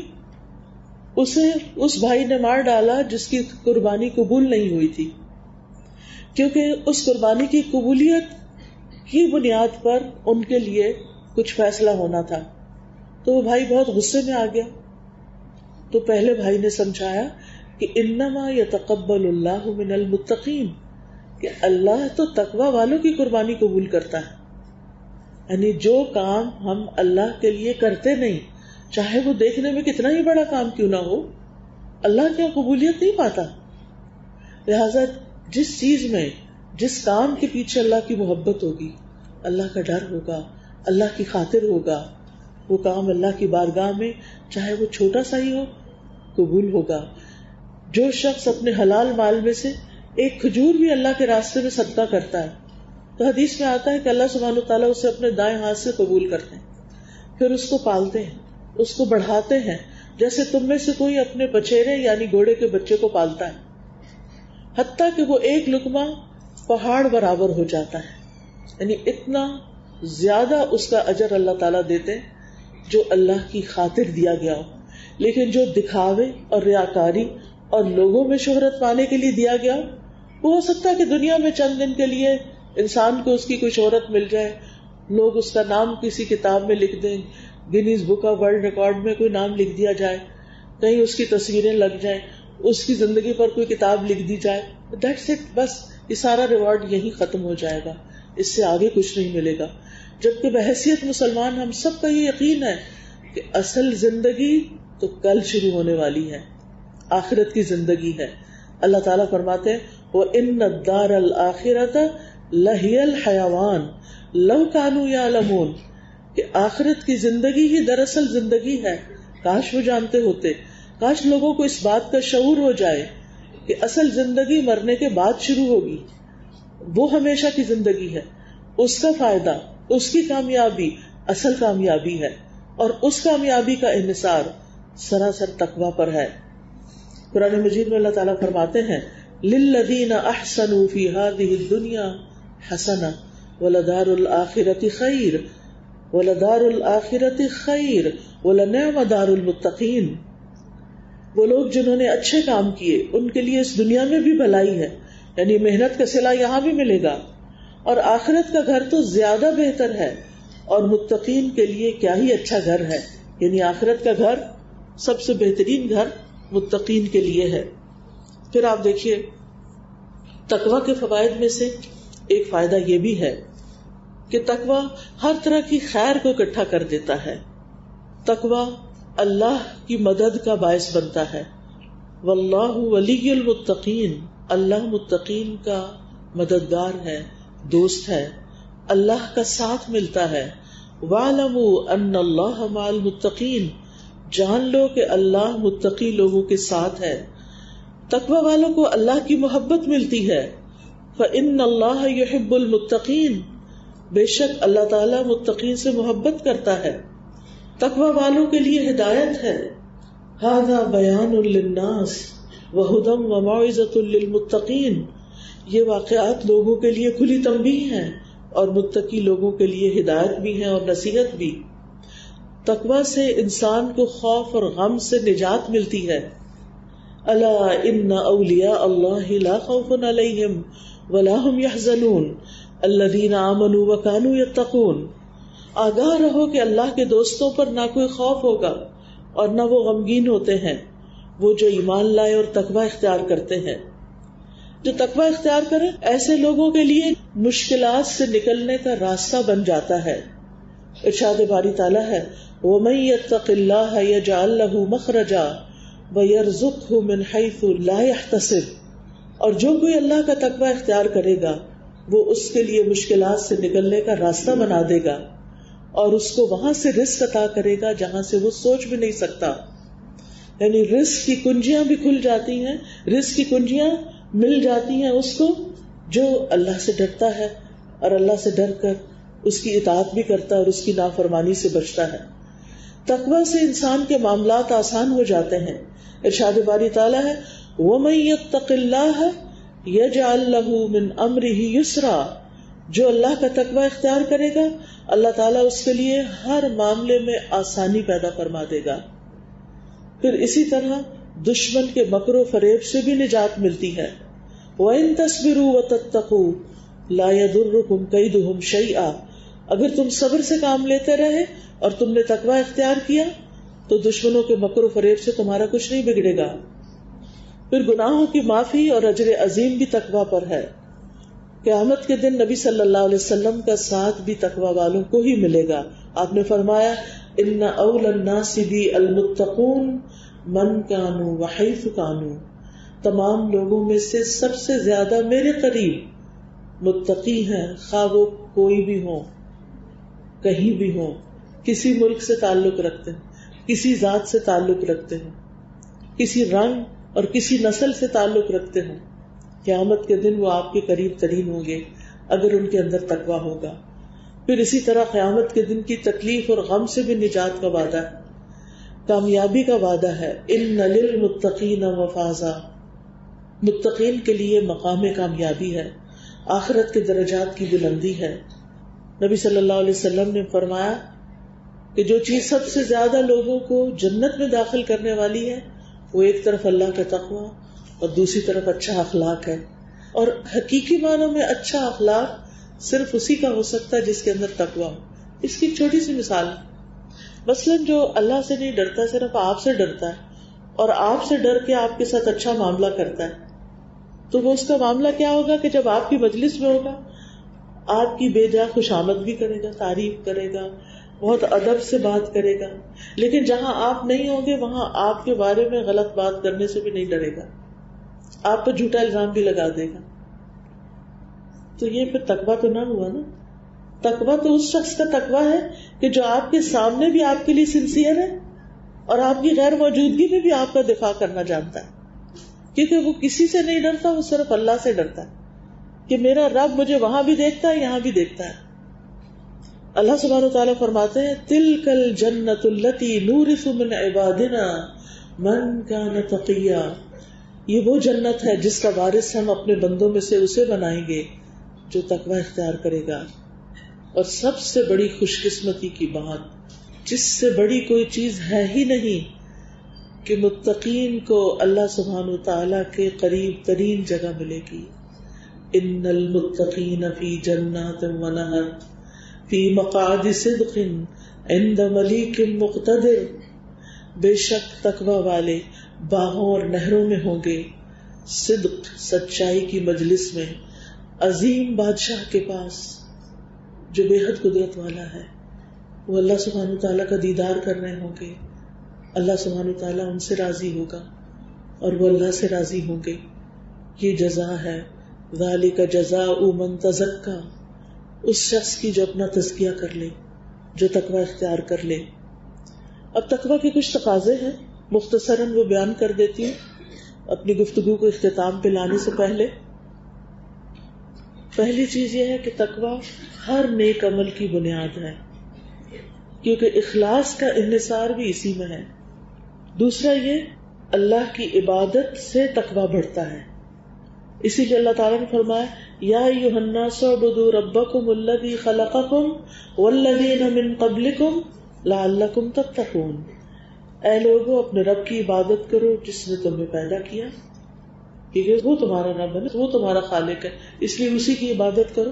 اسے اس بھائی نے مار ڈالا جس کی قربانی قبول نہیں ہوئی تھی, کیونکہ اس قربانی کی قبولیت کی بنیاد پر ان کے لیے کچھ فیصلہ ہونا تھا. تو وہ بھائی بہت غصے میں آ گیا. تو پہلے بھائی نے سمجھایا کہ انما یتقبل اللہ من المتقین, کہ اللہ تو تقوی والوں کی قربانی قبول کرتا ہے. یعنی جو کام ہم اللہ کے لیے کرتے نہیں, چاہے وہ دیکھنے میں کتنا ہی بڑا کام کیوں نہ ہو, اللہ کیا قبولیت نہیں پاتا. لہذا جس چیز میں, جس کام کے پیچھے اللہ کی محبت ہوگی, اللہ کا ڈر ہوگا, اللہ کی خاطر ہوگا, وہ کام اللہ کی بارگاہ میں چاہے وہ چھوٹا سا ہی ہو قبول ہوگا. جو شخص اپنے حلال مال میں سے ایک کھجور بھی اللہ کے راستے میں صدقہ کرتا ہے, تو حدیث میں آتا ہے کہ اللہ سبحانہ وتعالیٰ اسے اپنے دائیں ہاتھ سے قبول کرتے ہیں, پھر اس کو پالتے ہیں, اس کو بڑھاتے ہیں, جیسے تم میں سے کوئی اپنے بچیرے یعنی گھوڑے کے بچے کو پالتا ہے, حتیٰ کہ وہ ایک لقمہ پہاڑ برابر ہو جاتا ہے. یعنی اتنا زیادہ اس کا اجر اللہ تعالیٰ دیتے ہیں جو اللہ کی خاطر دیا گیا ہو. لیکن جو دکھاوے اور ریاکاری اور لوگوں میں شہرت پانے کے لیے دیا گیا, وہ ہو سکتا ہے کہ دنیا میں چند دن کے لیے انسان کو اس کی کوئی شہرت مل جائے, لوگ اس کا نام کسی کتاب میں لکھ دیں, Guinness book of world record میں کوئی نام لکھ دیا جائے, کہیں اس کی تصویریں لگ جائیں, اس کی زندگی پر کوئی کتاب لکھ دی جائے, دیٹس اٹ, بس یہ سارا ریوارڈ یہی ختم ہو جائے گا, اس سے آگے کچھ نہیں ملے گا. جبکہ بحیثیت مسلمان ہم سب کا یہ یقین ہے کہ اصل زندگی تو کل شروع ہونے والی ہے، آخرت کی زندگی ہے. اللہ تعالیٰ فرماتے ہیں وَإِنَّ الدَّارَ الْآخِرَةَ لَهِيَ الْحَيَوَانُ لَوْ كَانُوا يَعْلَمُونَ کہ آخرت کی زندگی ہی دراصل زندگی ہے. کاش وہ جانتے ہوتے، کاش لوگوں کو اس بات کا شعور ہو جائے کہ اصل زندگی مرنے کے بعد شروع ہوگی، وہ ہمیشہ کی زندگی ہے، اس کا فائدہ، اس کی کامیابی اصل کامیابی ہے، اور اس کامیابی کا انحصار سراسر تقوی پر ہے. قرآن مجید میں اللہ تعالیٰ فرماتے ہیں لِلَّذِينَ أَحْسَنُوا فِي هَذِهِ الدُّنْيَا حَسَنَةٌ وَلَدَارُ الْآخِرَةِ خَيْرٌ وَلَدَارُ الْآخِرَةِ خَيْرٌ وَلَنِعْمَ دَارُ الْمُتَّقِينَ. وہ لوگ جنہوں نے اچھے کام کیے ان کے لیے اس دنیا میں بھی بھلائی ہے، یعنی محنت کا صلہ یہاں بھی ملے گا، اور آخرت کا گھر تو زیادہ بہتر ہے، اور متقین کے لیے کیا ہی اچھا گھر ہے، یعنی آخرت کا گھر سب سے بہترین گھر متقین کے لیے ہے. پھر آپ دیکھیے تقوی کے فوائد میں سے ایک فائدہ یہ بھی ہے کہ تقوی ہر طرح کی خیر کو اکٹھا کر دیتا ہے. تقوی اللہ کی مدد کا باعث بنتا ہے. واللہ ولی المتقین، اللہ متقین کا مددگار ہے، دوست ہے، اللہ کا ساتھ ملتا ہے. وَاعْلَمُوا أَنَّ اللَّهَ مَعَ الْمُتَّقِينَ، جان لو کہ اللہ متقی لوگوں کے ساتھ ہے. تقوی والوں کو اللہ کی محبت ملتی ہے. فَإِنَّ اللَّهَ يُحِبُّ الْمُتَّقِينَ، بے شک اللہ تعالیٰ متقین سے محبت کرتا ہے. تقوی والوں کے لیے ہدایت ہے. هَذَا بَيَانٌ لِلنَّاسِ وَهُدًى وَمَوْعِظَةٌ لِلْمُتَّقِينَ، یہ واقعات لوگوں کے لیے کھلی تنبیہ ہیں اور متقی لوگوں کے لیے ہدایت بھی ہے اور نصیحت بھی. تقوی سے انسان کو خوف اور غم سے نجات ملتی ہے. الا ان اولیاء اللہ لا خوف علیہم ولا هم يحزنون الذین آمنوا وكانوا يتقون. آگاہ رہو کہ اللہ کے دوستوں پر نہ کوئی خوف ہوگا اور نہ وہ غمگین ہوتے ہیں، وہ جو ایمان لائے اور تقوی اختیار کرتے ہیں. جو تقوی اختیار کرے ایسے لوگوں کے لیے مشکلات سے نکلنے کا راستہ بن جاتا ہے. ارشاد باری تعالیٰ ہے وَمَن يَتَّقِ اللَّهَ يَجْعَل لَّهُ مَخْرَجًا وَيَرْزُقْهُ مِنْ حَيْثُ لَا يَحْتَسِبُ، اور جو کوئی اللہ کا تقوی اختیار کرے گا وہ اس کے لیے مشکلات سے نکلنے کا راستہ بنا دے گا اور اس کو وہاں سے رزق عطا کرے گا جہاں سے وہ سوچ بھی نہیں سکتا. یعنی رزق کی کنجیاں بھی کھل جاتی ہیں، رزق کی کنجیاں مل جاتی ہیں اس کو جو اللہ سے ڈرتا ہے اور اللہ سے ڈر کر اس کی اطاعت بھی کرتا ہے اور اس کی نافرمانی سے بچتا ہے. تقوی سے انسان کے معاملات آسان ہو جاتے ہیں. ارشاد باری تعالیٰ ہے وَمَن يَتَّقِ اللَّهَ يَجْعَل لَّهُ مِنْ أَمْرِهِ يُسْرًا، جو اللہ کا تقوی اختیار کرے گا اللہ تعالیٰ اس کے لیے ہر معاملے میں آسانی پیدا فرما دے گا. پھر اسی طرح دشمن کے مکر و فریب سے بھی نجات ملتی ہے. وَإِن تَصْبِرُوا وَتَتَّقُوا لَا يَضُرُّكُمْ كَيْدُهُمْ شَيْئًا، اگر تم صبر سے کام لیتے رہے اور تم نے تقوی اختیار کیا تو دشمنوں کے مکر و فریب سے تمہارا کچھ نہیں بگڑے گا. پھر گناہوں کی معافی اور اجر عظیم بھی تقوی پر ہے. قیامت کے دن نبی صلی اللہ علیہ وسلم کا ساتھ بھی تقوی والوں کو ہی ملے گا. آپ نے فرمایا ان اول الناس بی المتقون من کانوا وحیث کانوا، تمام لوگوں میں سے سب سے زیادہ میرے قریب متقی ہیں، خواہ وہ کوئی بھی ہو، کہیں بھی ہو، کسی ملک سے تعلق رکھتے ہیں، کسی ذات سے تعلق رکھتے ہیں، کسی رنگ اور کسی نسل سے تعلق رکھتے ہیں. قیامت کے دن وہ آپ کے قریب ترین ہوں گے اگر ان کے اندر تقوی ہوگا. پھر اسی طرح قیامت کے دن کی تکلیف اور غم سے بھی نجات کا وعدہ ہے، کامیابی کا وعدہ ہے. ان للمتقین مفازا، متقین کے لیے مقام کامیابی ہے، آخرت کے درجات کی بلندی ہے. نبی صلی اللہ علیہ وسلم نے فرمایا کہ جو چیز سب سے زیادہ لوگوں کو جنت میں داخل کرنے والی ہے وہ ایک طرف اللہ کا تقوی اور دوسری طرف اچھا اخلاق ہے. اور حقیقی معنوں میں اچھا اخلاق صرف اسی کا ہو سکتا ہے جس کے اندر تقوی ہو. اس کی ایک چھوٹی سی مثال، مثلاً جو اللہ سے نہیں ڈرتا، صرف آپ سے ڈرتا ہے اور آپ سے ڈر کے آپ کے ساتھ اچھا معاملہ کرتا ہے، تو وہ اس کا معاملہ کیا ہوگا کہ جب آپ کی مجلس میں ہوگا آپ کی بے جا خوش آمد بھی کرے گا، تعریف کرے گا، بہت ادب سے بات کرے گا، لیکن جہاں آپ نہیں ہوں گے وہاں آپ کے بارے میں غلط بات کرنے سے بھی نہیں ڈرے گا، آپ پر جھوٹا الزام بھی لگا دے گا. تو یہ پھر تقویٰ تو نہ ہوا نا. تقویٰ تو اس شخص کا تقویٰ ہے کہ جو آپ کے سامنے بھی آپ کے لیے سنسیئر ہے اور آپ کی غیر موجودگی میں بھی آپ کا دفاع کرنا جانتا ہے. کیونکہ وہ کسی سے نہیں ڈرتا، وہ صرف اللہ سے ڈرتا ہے کہ میرا رب مجھے وہاں بھی دیکھتا ہے، یہاں بھی دیکھتا ہے. اللہ سبحانہ وتعالیٰ فرماتے ہیں تِلْكَ الْجَنَّةُ الَّتِي نُورِثُ مِنْ عِبَادِنَا مَنْ كَانَ تَقِيًّا. یہ وہ جنت ہے جس کا وارث ہم اپنے بندوں میں سے اسے بنائیں گے جو تقوی اختیار کرے گا. اور سب سے بڑی خوش قسمتی کی بات، جس سے بڑی کوئی چیز ہے ہی نہیں کہ متقین کو اللہ سبحانہ وتعالیٰ کے قریب ترین جگہ ملے گی. ان المتقین فی جنات ونہر فی مقعد صدق عند ملیک مقتدر. بے شک تقوی والے باغوں اور نہروں میں ہوں گے، صدق سچائی کی مجلس میں، عظیم بادشاہ کے پاس جو بے حد قدرت والا ہے. وہ اللہ سبحانہ تعالیٰ کا دیدار کر رہے ہوں گے، اللہ سبحانہ تعالیٰ ان سے راضی ہوگا اور وہ اللہ سے راضی ہوں گے. یہ جزا ہے ذالک جزاء من تزکا، اس شخص کی جو اپنا تزکیہ کر لے، جو تقوی اختیار کر لے. اب تقوی کے کچھ تقاضے ہیں، مختصراً وہ بیان کر دیتی ہوں اپنی گفتگو کو اختتام پہ لانے سے پہلے. پہلی چیز یہ ہے کہ تقوی ہر نیک عمل کی بنیاد ہے، کیونکہ اخلاص کا انحصار بھی اسی میں ہے. دوسرا یہ اللہ کی عبادت سے تقوی بڑھتا ہے. اسی لیے اللہ تعالیٰ نے فرمایا یا ایھا الناس اعبدوا ربکم الذی خلقکم والذین من قبلکم لعلکم تتقون. اے لوگو اپنے رب کی عبادت کرو جس نے تمہیں پیدا کیا، کیونکہ وہ تمہارا رب ہے، وہ تمہارا خالق ہے، اس لیے اسی کی عبادت کرو.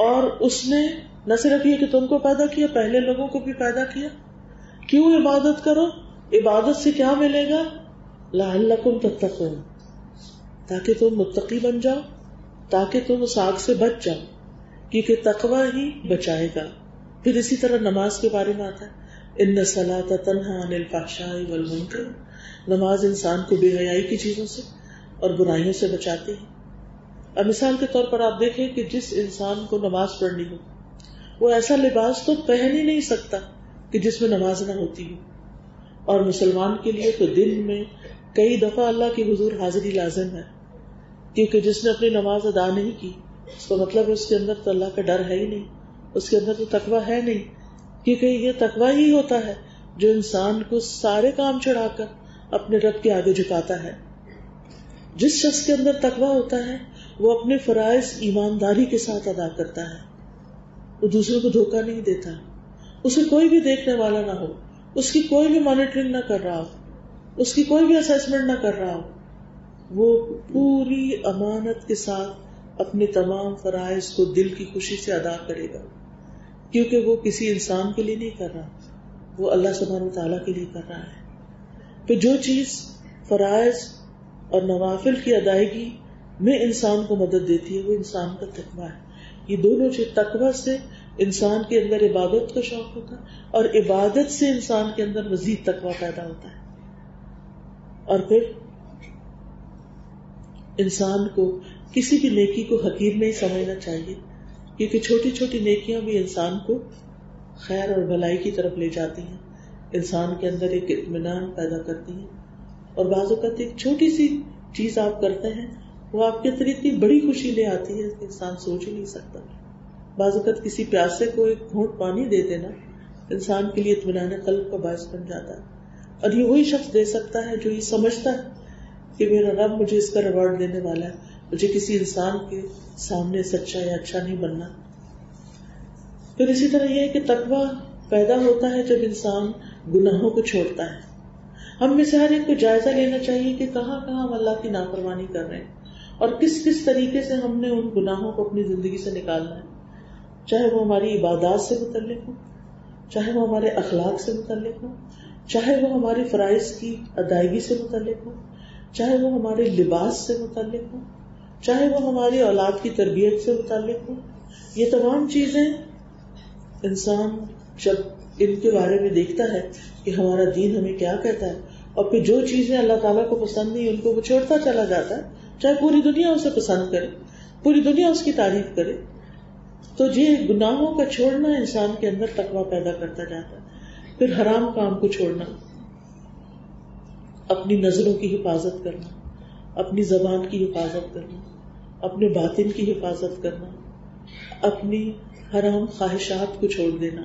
اور اس نے نہ صرف یہ کہ تم کو پیدا کیا، پہلے لوگوں کو بھی پیدا کیا. کیوں عبادت کرو؟ عبادت سے کیا ملے گا؟ لعلکم تتقون، تاکہ تم متقی بن جاؤ، تاکہ تم اس آگ سے بچ جاؤ، کیونکہ تقوی ہی بچائے گا. پھر اسی طرح نماز کے بارے میں آتا ہے ان الصلاۃ تنہی عن الفحشاء والمنکر. نماز انسان کو بے حیائی کی چیزوں سے اور برائیوں سے بچاتی ہے. اب مثال کے طور پر آپ دیکھیں کہ جس انسان کو نماز پڑھنی ہو وہ ایسا لباس تو پہن ہی نہیں سکتا کہ جس میں نماز نہ ہوتی ہو. اور مسلمان کے لیے تو دن میں کئی دفعہ اللہ کے حضور حاضری لازم ہے، کیونکہ جس نے اپنی نماز ادا نہیں کی اس کا مطلب ہے اس کے اندر تو اللہ کا ڈر ہے ہی نہیں، اس کے اندر تو تقوی ہے نہیں. کیونکہ یہ تقوی ہی ہوتا ہے جو انسان کو سارے کام چھڑا کر اپنے رب کے آگے جھکاتا ہے. جس شخص کے اندر تقوی ہوتا ہے وہ اپنے فرائض ایمانداری کے ساتھ ادا کرتا ہے، وہ دوسروں کو دھوکہ نہیں دیتا، اسے کوئی بھی دیکھنے والا نہ ہو، اس کی کوئی بھی مانیٹرنگ نہ کر رہا ہو، اس کی کوئی بھی اسیسمنٹ نہ کر رہا ہو، وہ پوری امانت کے ساتھ اپنے تمام فرائض کو دل کی خوشی سے ادا کرے گا، کیونکہ وہ کسی انسان کے لیے نہیں کر رہا، وہ اللہ سبحانہ وتعالیٰ کے لیے کر رہا ہے. تو جو چیز فرائض اور نوافل کی ادائیگی میں انسان کو مدد دیتی ہے وہ انسان کا تقویٰ ہے. یہ دونوں چیز تقویٰ سے انسان کے اندر عبادت کا شوق ہوتا ہے اور عبادت سے انسان کے اندر مزید تقویٰ پیدا ہوتا ہے. اور پھر انسان کو کسی بھی نیکی کو حقیر نہیں سمجھنا چاہیے، کیونکہ چھوٹی چھوٹی نیکیاں بھی انسان کو خیر اور بھلائی کی طرف لے جاتی ہیں، انسان کے اندر ایک اطمینان پیدا کرتی ہیں. اور بعض اوقات ایک چھوٹی سی چیز آپ کرتے ہیں وہ آپ کے اندر اتنی بڑی خوشی لے آتی ہے کہ انسان سوچ ہی نہیں سکتا. بعض اوقات کسی پیاسے کو ایک گھونٹ پانی دے دینا انسان کے لیے اطمینان قلب کا باعث بن جاتا ہے. اور یہ وہی شخص دے سکتا ہے جو یہ سمجھتا ہے کہ میرا رب مجھے اس کا ریوارڈ دینے والا ہے، مجھے کسی انسان کے سامنے سچا یا اچھا نہیں بننا. پھر اسی طرح یہ ہے کہ تقویٰ پیدا ہوتا ہے جب انسان گناہوں کو چھوڑتا ہے. ہم میں سے ہر ایک کو جائزہ لینا چاہیے کہ کہاں کہاں ہم اللہ کی نافرمانی کر رہے ہیں اور کس کس طریقے سے ہم نے ان گناہوں کو اپنی زندگی سے نکالنا ہے، چاہے وہ ہماری عبادات سے متعلق ہو، چاہے وہ ہمارے اخلاق سے متعلق ہو، چاہے وہ ہماری فرائض کی ادائیگی سے متعلق ہو، چاہے وہ ہمارے لباس سے متعلق ہو، چاہے وہ ہماری اولاد کی تربیت سے متعلق ہو. یہ تمام چیزیں انسان جب ان کے بارے میں دیکھتا ہے کہ ہمارا دین ہمیں کیا کہتا ہے، اور پھر جو چیزیں اللہ تعالیٰ کو پسند نہیں ان کو وہ چھوڑتا چلا جاتا ہے، چاہے پوری دنیا اسے پسند کرے، پوری دنیا اس کی تعریف کرے، تو یہ گناہوں کا چھوڑنا انسان کے اندر تقویٰ پیدا کرتا جاتا ہے. پھر حرام کام کو چھوڑنا، اپنی نظروں کی حفاظت کرنا، اپنی زبان کی حفاظت کرنا، اپنے باطن کی حفاظت کرنا، اپنی حرام خواہشات کو چھوڑ دینا،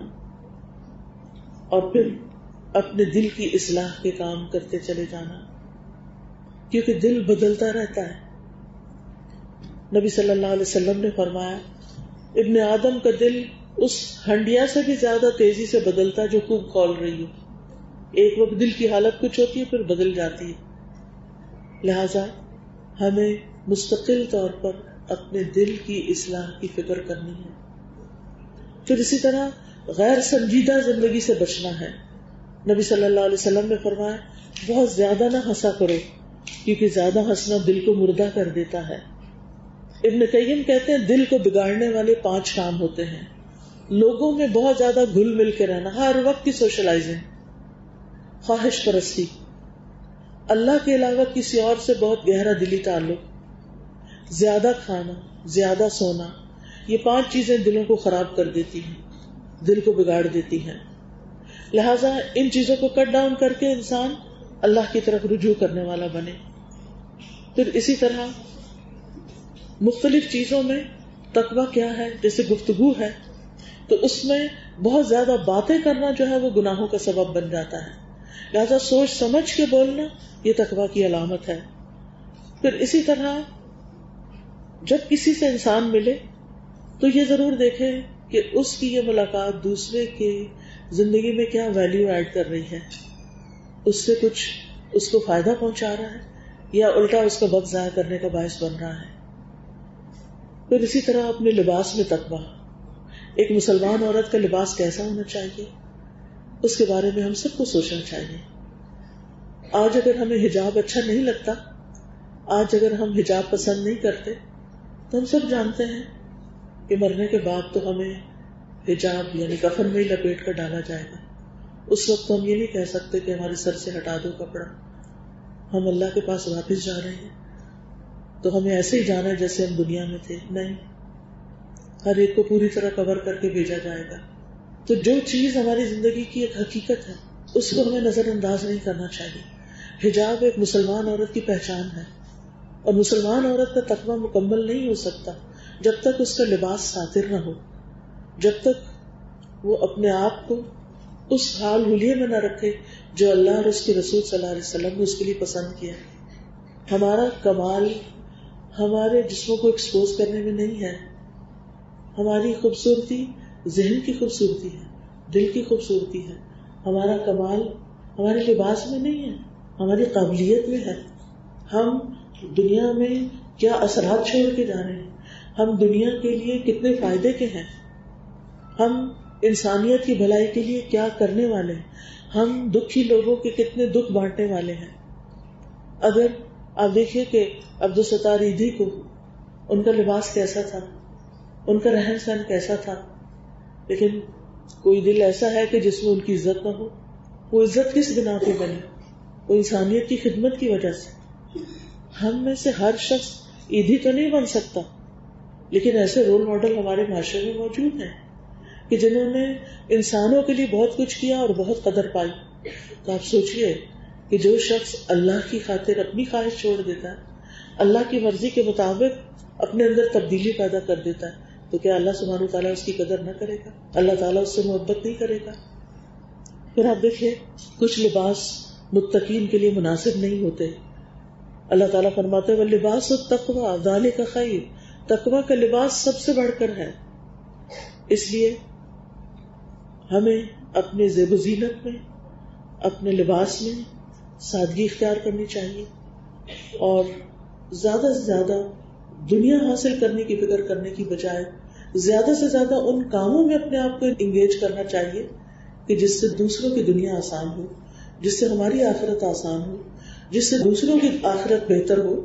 اور پھر اپنے دل کی اصلاح کے کام کرتے چلے جانا، کیونکہ دل بدلتا رہتا ہے. نبی صلی اللہ علیہ وسلم نے فرمایا ابن آدم کا دل اس ہنڈیا سے بھی زیادہ تیزی سے بدلتا ہے جو خوب کھول رہی ہو. ایک وقت دل کی حالت کچھ ہوتی ہے پھر بدل جاتی ہے. لہذا ہمیں مستقل طور پر اپنے دل کی اصلاح کی فکر کرنی ہے. پھر اسی طرح غیر سنجیدہ زندگی سے بچنا ہے. نبی صلی اللہ علیہ وسلم نے فرمایا بہت زیادہ نہ ہنسا کرو کیونکہ زیادہ ہنسنا دل کو مردہ کر دیتا ہے. ابن قیم کہتے ہیں دل کو بگاڑنے والے 5 کام ہوتے ہیں. لوگوں میں بہت زیادہ گھل مل کے رہنا، ہر وقت کی سوشلائزنگ، خواہش پرستی، اللہ کے علاوہ کسی اور سے بہت گہرا دلی تعلق، زیادہ کھانا، زیادہ سونا، یہ 5 چیزیں دلوں کو خراب کر دیتی ہیں، دل کو بگاڑ دیتی ہیں. لہذا ان چیزوں کو کٹ ڈاؤن کر کے انسان اللہ کی طرف رجوع کرنے والا بنے. پھر اسی طرح مختلف چیزوں میں تقویٰ کیا ہے، جیسے گفتگو ہے تو اس میں بہت زیادہ باتیں کرنا جو ہے وہ گناہوں کا سبب بن جاتا ہے. لہذا سوچ سمجھ کے بولنا یہ تقویٰ کی علامت ہے. پھر اسی طرح جب کسی سے انسان ملے تو یہ ضرور دیکھے کہ اس کی یہ ملاقات دوسرے کے زندگی میں کیا ویلیو ایڈ کر رہی ہے، اس سے کچھ اس کو فائدہ پہنچا رہا ہے یا الٹا اس کا وقت ضائع کرنے کا باعث بن رہا ہے. پھر اسی طرح اپنے لباس میں تقویٰ. ایک مسلمان عورت کا لباس کیسا ہونا چاہیے اس کے بارے میں ہم سب کو سوچنا چاہیے. آج اگر ہمیں حجاب اچھا نہیں لگتا، آج اگر ہم حجاب پسند نہیں کرتے، تو ہم سب جانتے ہیں کہ مرنے کے بعد تو ہمیں حجاب یعنی کفن میں ہی لپیٹ کر ڈالا جائے گا. اس وقت ہم یہ نہیں کہہ سکتے کہ ہمارے سر سے ہٹا دو کپڑا، ہم اللہ کے پاس واپس جا رہے ہیں تو ہمیں ایسے ہی جانا ہے جیسے ہم دنیا میں تھے. نہیں، ہر ایک کو پوری طرح کور کر کے بھیجا جائے گا. تو جو چیز ہماری زندگی کی ایک حقیقت ہے اس کو ہمیں نظر انداز نہیں کرنا چاہیے. حجاب ایک مسلمان عورت کی پہچان ہے، اور مسلمان عورت کا تقویٰ مکمل نہیں ہو سکتا جب تک اس کا لباس ساتر نہ ہو، جب تک وہ اپنے آپ کو اس حال حلیے میں نہ رکھے جو اللہ اور اس کے رسول صلی اللہ علیہ وسلم نے اس کے لیے پسند کیا. ہمارا کمال ہمارے جسموں کو ایکسپوز کرنے میں نہیں ہے. ہماری خوبصورتی ذہن کی خوبصورتی ہے، دل کی خوبصورتی ہے. ہمارا کمال ہمارے لباس میں نہیں ہے، ہماری قابلیت میں ہے. ہم دنیا میں کیا اثرات چھوڑ کے جا رہے ہیں، ہم دنیا کے لیے کتنے فائدے کے ہیں، ہم انسانیت کی بھلائی کے لیے کیا کرنے والے ہیں، ہم دکھی لوگوں کے کتنے دکھ بانٹنے والے ہیں. اگر آپ دیکھیے کہ عبدالستار ایدھی کو ان کا لباس کیسا تھا، ان کا رہن سہن کیسا تھا، لیکن کوئی دل ایسا ہے کہ جس میں ان کی عزت نہ ہو. وہ عزت کس بنا پہ بنی؟ وہ انسانیت کی خدمت کی وجہ سے. ہم میں سے ہر شخص ایدھی تو نہیں بن سکتا، لیکن ایسے رول ماڈل ہمارے معاشرے میں موجود ہیں کہ جنہوں نے انسانوں کے لیے بہت کچھ کیا اور بہت قدر پائی. تو آپ سوچئے کہ جو شخص اللہ کی خاطر اپنی خواہش چھوڑ دیتا ہے، اللہ کی مرضی کے مطابق اپنے اندر تبدیلی پیدا کر دیتا ہے، تو کیا اللہ سبحانہ و تعالیٰ اس کی قدر نہ کرے گا؟ اللہ تعالیٰ اس سے محبت نہیں کرے گا؟ پھر آپ دیکھیں کچھ لباس متقین کے لیے مناسب نہیں ہوتے. اللہ تعالیٰ فرماتے ہیں وَاللِّبَاسُ التَّقْوَىٰ ذَلِكَ خَيْرٌ، تقویٰ کا لباس سب سے بڑھ کر ہے. اس لیے ہمیں اپنے زیب و زینت میں، اپنے لباس میں سادگی اختیار کرنی چاہیے، اور زیادہ سے زیادہ دنیا حاصل کرنے کی فکر کرنے کی بجائے زیادہ سے زیادہ ان کاموں میں اپنے آپ کو انگیج کرنا چاہیے کہ جس سے دوسروں کی دنیا آسان ہو، جس سے ہماری آخرت آسان ہو، جس سے دوسروں کی آخرت بہتر ہو.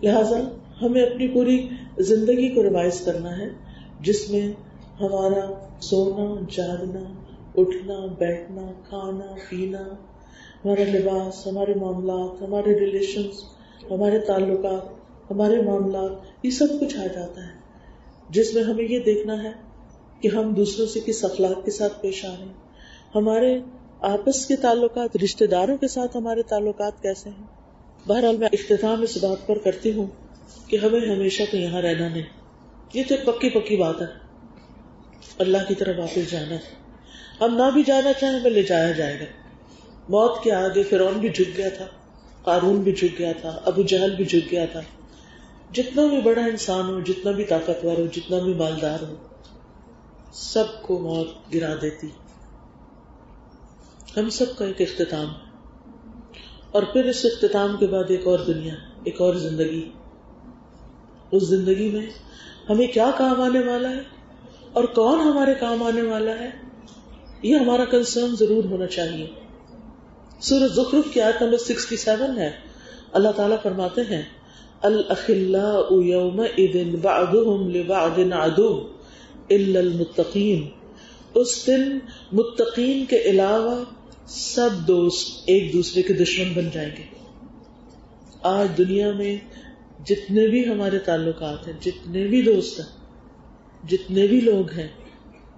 لہذا ہمیں اپنی پوری زندگی کو ریوائز کرنا ہے جس میں ہمارا سونا، جاگنا، اٹھنا بیٹھنا کھانا پینا، ہمارا لباس، ہمارے معاملات، ہمارے ریلیشنز، ہمارے تعلقات، ہمارے معاملات، یہ سب کچھ آ جاتا ہے جس میں ہمیں یہ دیکھنا ہے کہ ہم دوسروں سے کس اخلاق کے ساتھ پیش آ رہے ہیں، ہمارے آپس کے تعلقات، رشتہ داروں کے ساتھ ہمارے تعلقات کیسے ہیں. بہرحال میں اختتام اس بات پر کرتی ہوں کہ ہمیں ہمیشہ تو یہاں رہنا نہیں، یہ تو ایک پکی بات ہے، اللہ کی طرف واپس جانا ہے. ہم نہ بھی جانا چاہیں ہمیں لے جایا جائے گا. موت کے آگے فرعون بھی جھک گیا تھا، قارون بھی جھک گیا تھا، ابو جہل بھی جھک گیا تھا. جتنا بھی بڑا انسان ہو، جتنا بھی طاقتور ہو، جتنا بھی مالدار ہو، سب کو موت گرا دیتی. ہم سب کا ایک اختتام ہے، اور پھر اس اختتام کے بعد ایک اور دنیا، ایک اور زندگی. اس زندگی میں ہمیں کیا کام آنے والا ہے اور کون ہمارے کام آنے والا ہے، یہ ہمارا کنسرن ضرور ہونا چاہیے. سورہ زخرف کی آیت نمبر 67 ہے. اللہ تعالیٰ فرماتے ہیں الاخلاء یومئذ بعضهم لبعض عدو الا المتقین. اس دن متقین کے علاوہ سب دوست ایک دوسرے کے دشمن بن جائیں گے. آج دنیا میں جتنے بھی ہمارے تعلقات ہیں، جتنے بھی دوست ہیں، جتنے بھی لوگ ہیں،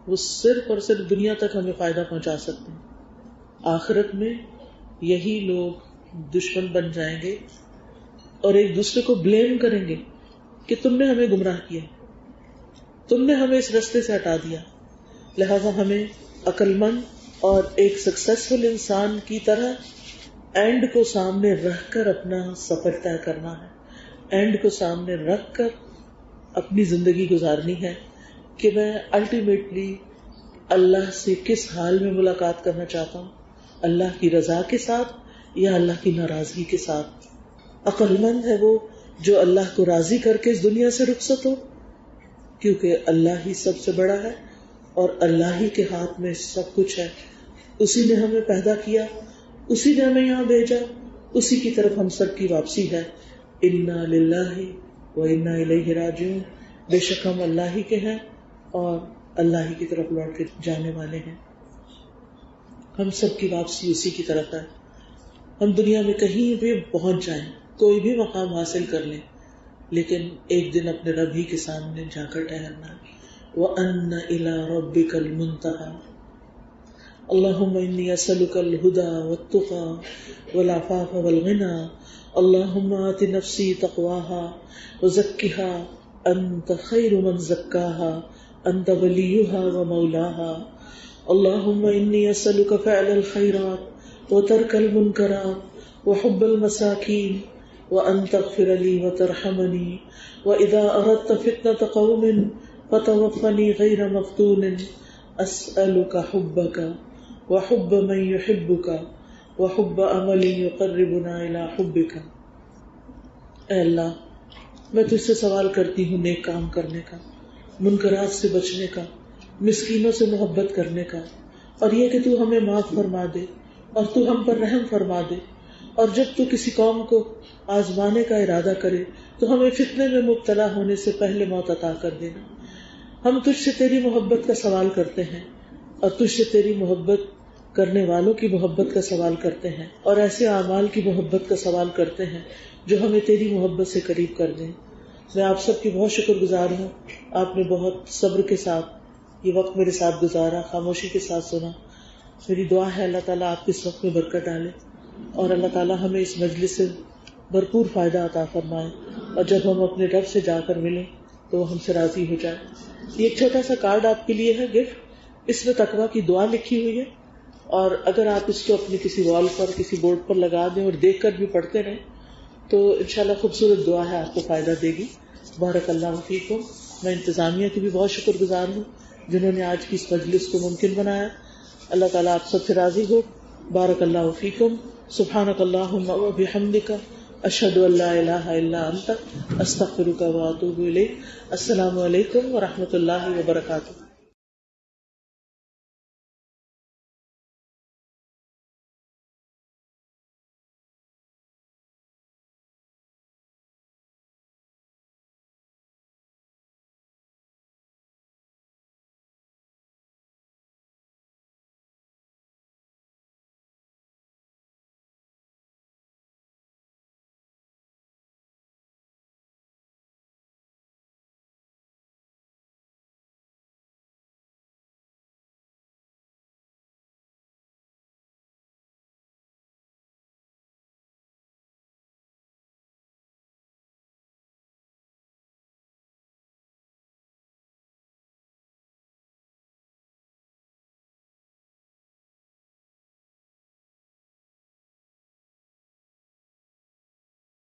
وہ صرف اور صرف دنیا تک ہمیں فائدہ پہنچا سکتے ہیں. آخرت میں یہی لوگ دشمن بن جائیں گے اور ایک دوسرے کو بلیم کریں گے کہ تم نے ہمیں گمراہ کیا، تم نے ہمیں اس رستے سے ہٹا دیا. لہذا ہمیں عقل مند اور ایک سکسیسفل انسان کی طرح اینڈ کو سامنے رکھ کر اپنا سفر طے کرنا ہے، اینڈ کو سامنے رکھ کر اپنی زندگی گزارنی ہے کہ میں الٹیمیٹلی اللہ سے کس حال میں ملاقات کرنا چاہتا ہوں، اللہ کی رضا کے ساتھ یا اللہ کی ناراضگی کے ساتھ. عقل مند ہے وہ جو اللہ کو راضی کر کے اس دنیا سے رخصت ہو، کیونکہ اللہ ہی سب سے بڑا ہے اور اللہ ہی کے ہاتھ میں سب کچھ ہے. اسی نے ہمیں پیدا کیا، اسی نے ہمیں یہاں بھیجا، اسی کی طرف ہم سب کی واپسی ہے. انا للہ و انا الیہ راجعون. بے شک ہم اللہ ہی کے ہیں اور اللہ ہی کی طرف لوٹ کے جانے والے ہیں. ہم سب کی واپسی اسی کی طرف ہے. ہم دنیا میں کہیں بھی پہنچ جائیں، کوئی بھی مقام حاصل کر لیں، لیکن ایک دن اپنے رب ہی کے سامنے جا کر ٹھہرنا ہے. وَأَنَّ إِلَىٰ رَبِّكَ الْمُنْتَهَىٰ. اللهم إني أسألك الهدى والتقى والعفاف والغنى. اللهم آت نفسي تقواها وزكها أنت خير من زكاها أنت وليها ومولاها. اللهم إني أسألك فعل الخيرات وترك المنكرات وحب المساكين وأن تغفر لي وترحمني وإذا أردت فتنة قوم فتوفني غير مفتون. أسألك حبك وحب من يحبك وحب عمل يقربنا إلى حبك. اے اللہ، میں تجھ سے سوال کرتی ہوں نیک کام کرنے کا، منکرات سے بچنے کا، مسکینوں سے محبت کرنے کا، اور یہ کہ تو ہمیں معاف فرما دے اور تو ہم پر رحم فرما دے. اور جب تو کسی قوم کو آزمانے کا ارادہ کرے تو ہمیں فتنے میں مبتلا ہونے سے پہلے موت عطا کر دینا. ہم تجھ سے تیری محبت کا سوال کرتے ہیں اور تجھ سے تیری محبت کرنے والوں کی محبت کا سوال کرتے ہیں، اور ایسے اعمال کی محبت کا سوال کرتے ہیں جو ہمیں تیری محبت سے قریب کر دیں. میں آپ سب کی بہت شکر گزار ہوں. آپ نے بہت صبر کے ساتھ یہ وقت میرے ساتھ گزارا، خاموشی کے ساتھ سنا. میری دعا ہے اللہ تعالیٰ آپ کے اس وقت میں برکت ڈالے اور اللہ تعالیٰ ہمیں اس مجلس سے بھرپور فائدہ عطا فرمائے، اور جب ہم اپنے رب سے جا کر ملیں تو وہ ہم سے راضی ہو جائے. یہ ایک چھوٹا سا کارڈ آپ کے لیے ہے، گفٹ. اس میں تقویٰ کی دعا لکھی ہوئی ہے، اور اگر آپ اس کو اپنی کسی وال پر، کسی بورڈ پر لگا دیں اور دیکھ کر بھی پڑھتے رہیں تو انشاءاللہ خوبصورت دعا ہے، آپ کو فائدہ دے گی. بارک اللہ فیکم. میں انتظامیہ کی بھی بہت شکر گزار ہوں جنہوں نے آج کی اس مجلس کو ممکن بنایا. اللہ تعالیٰ آپ سب سے راضی ہو. بارک اللہ فیکم. سبحانک اللہم و بحمدک، اشہد ان لا الہ الا انت، استغفرک و اتوب الیک. السلام علیکم و رحمۃ اللہ وبرکاتہ.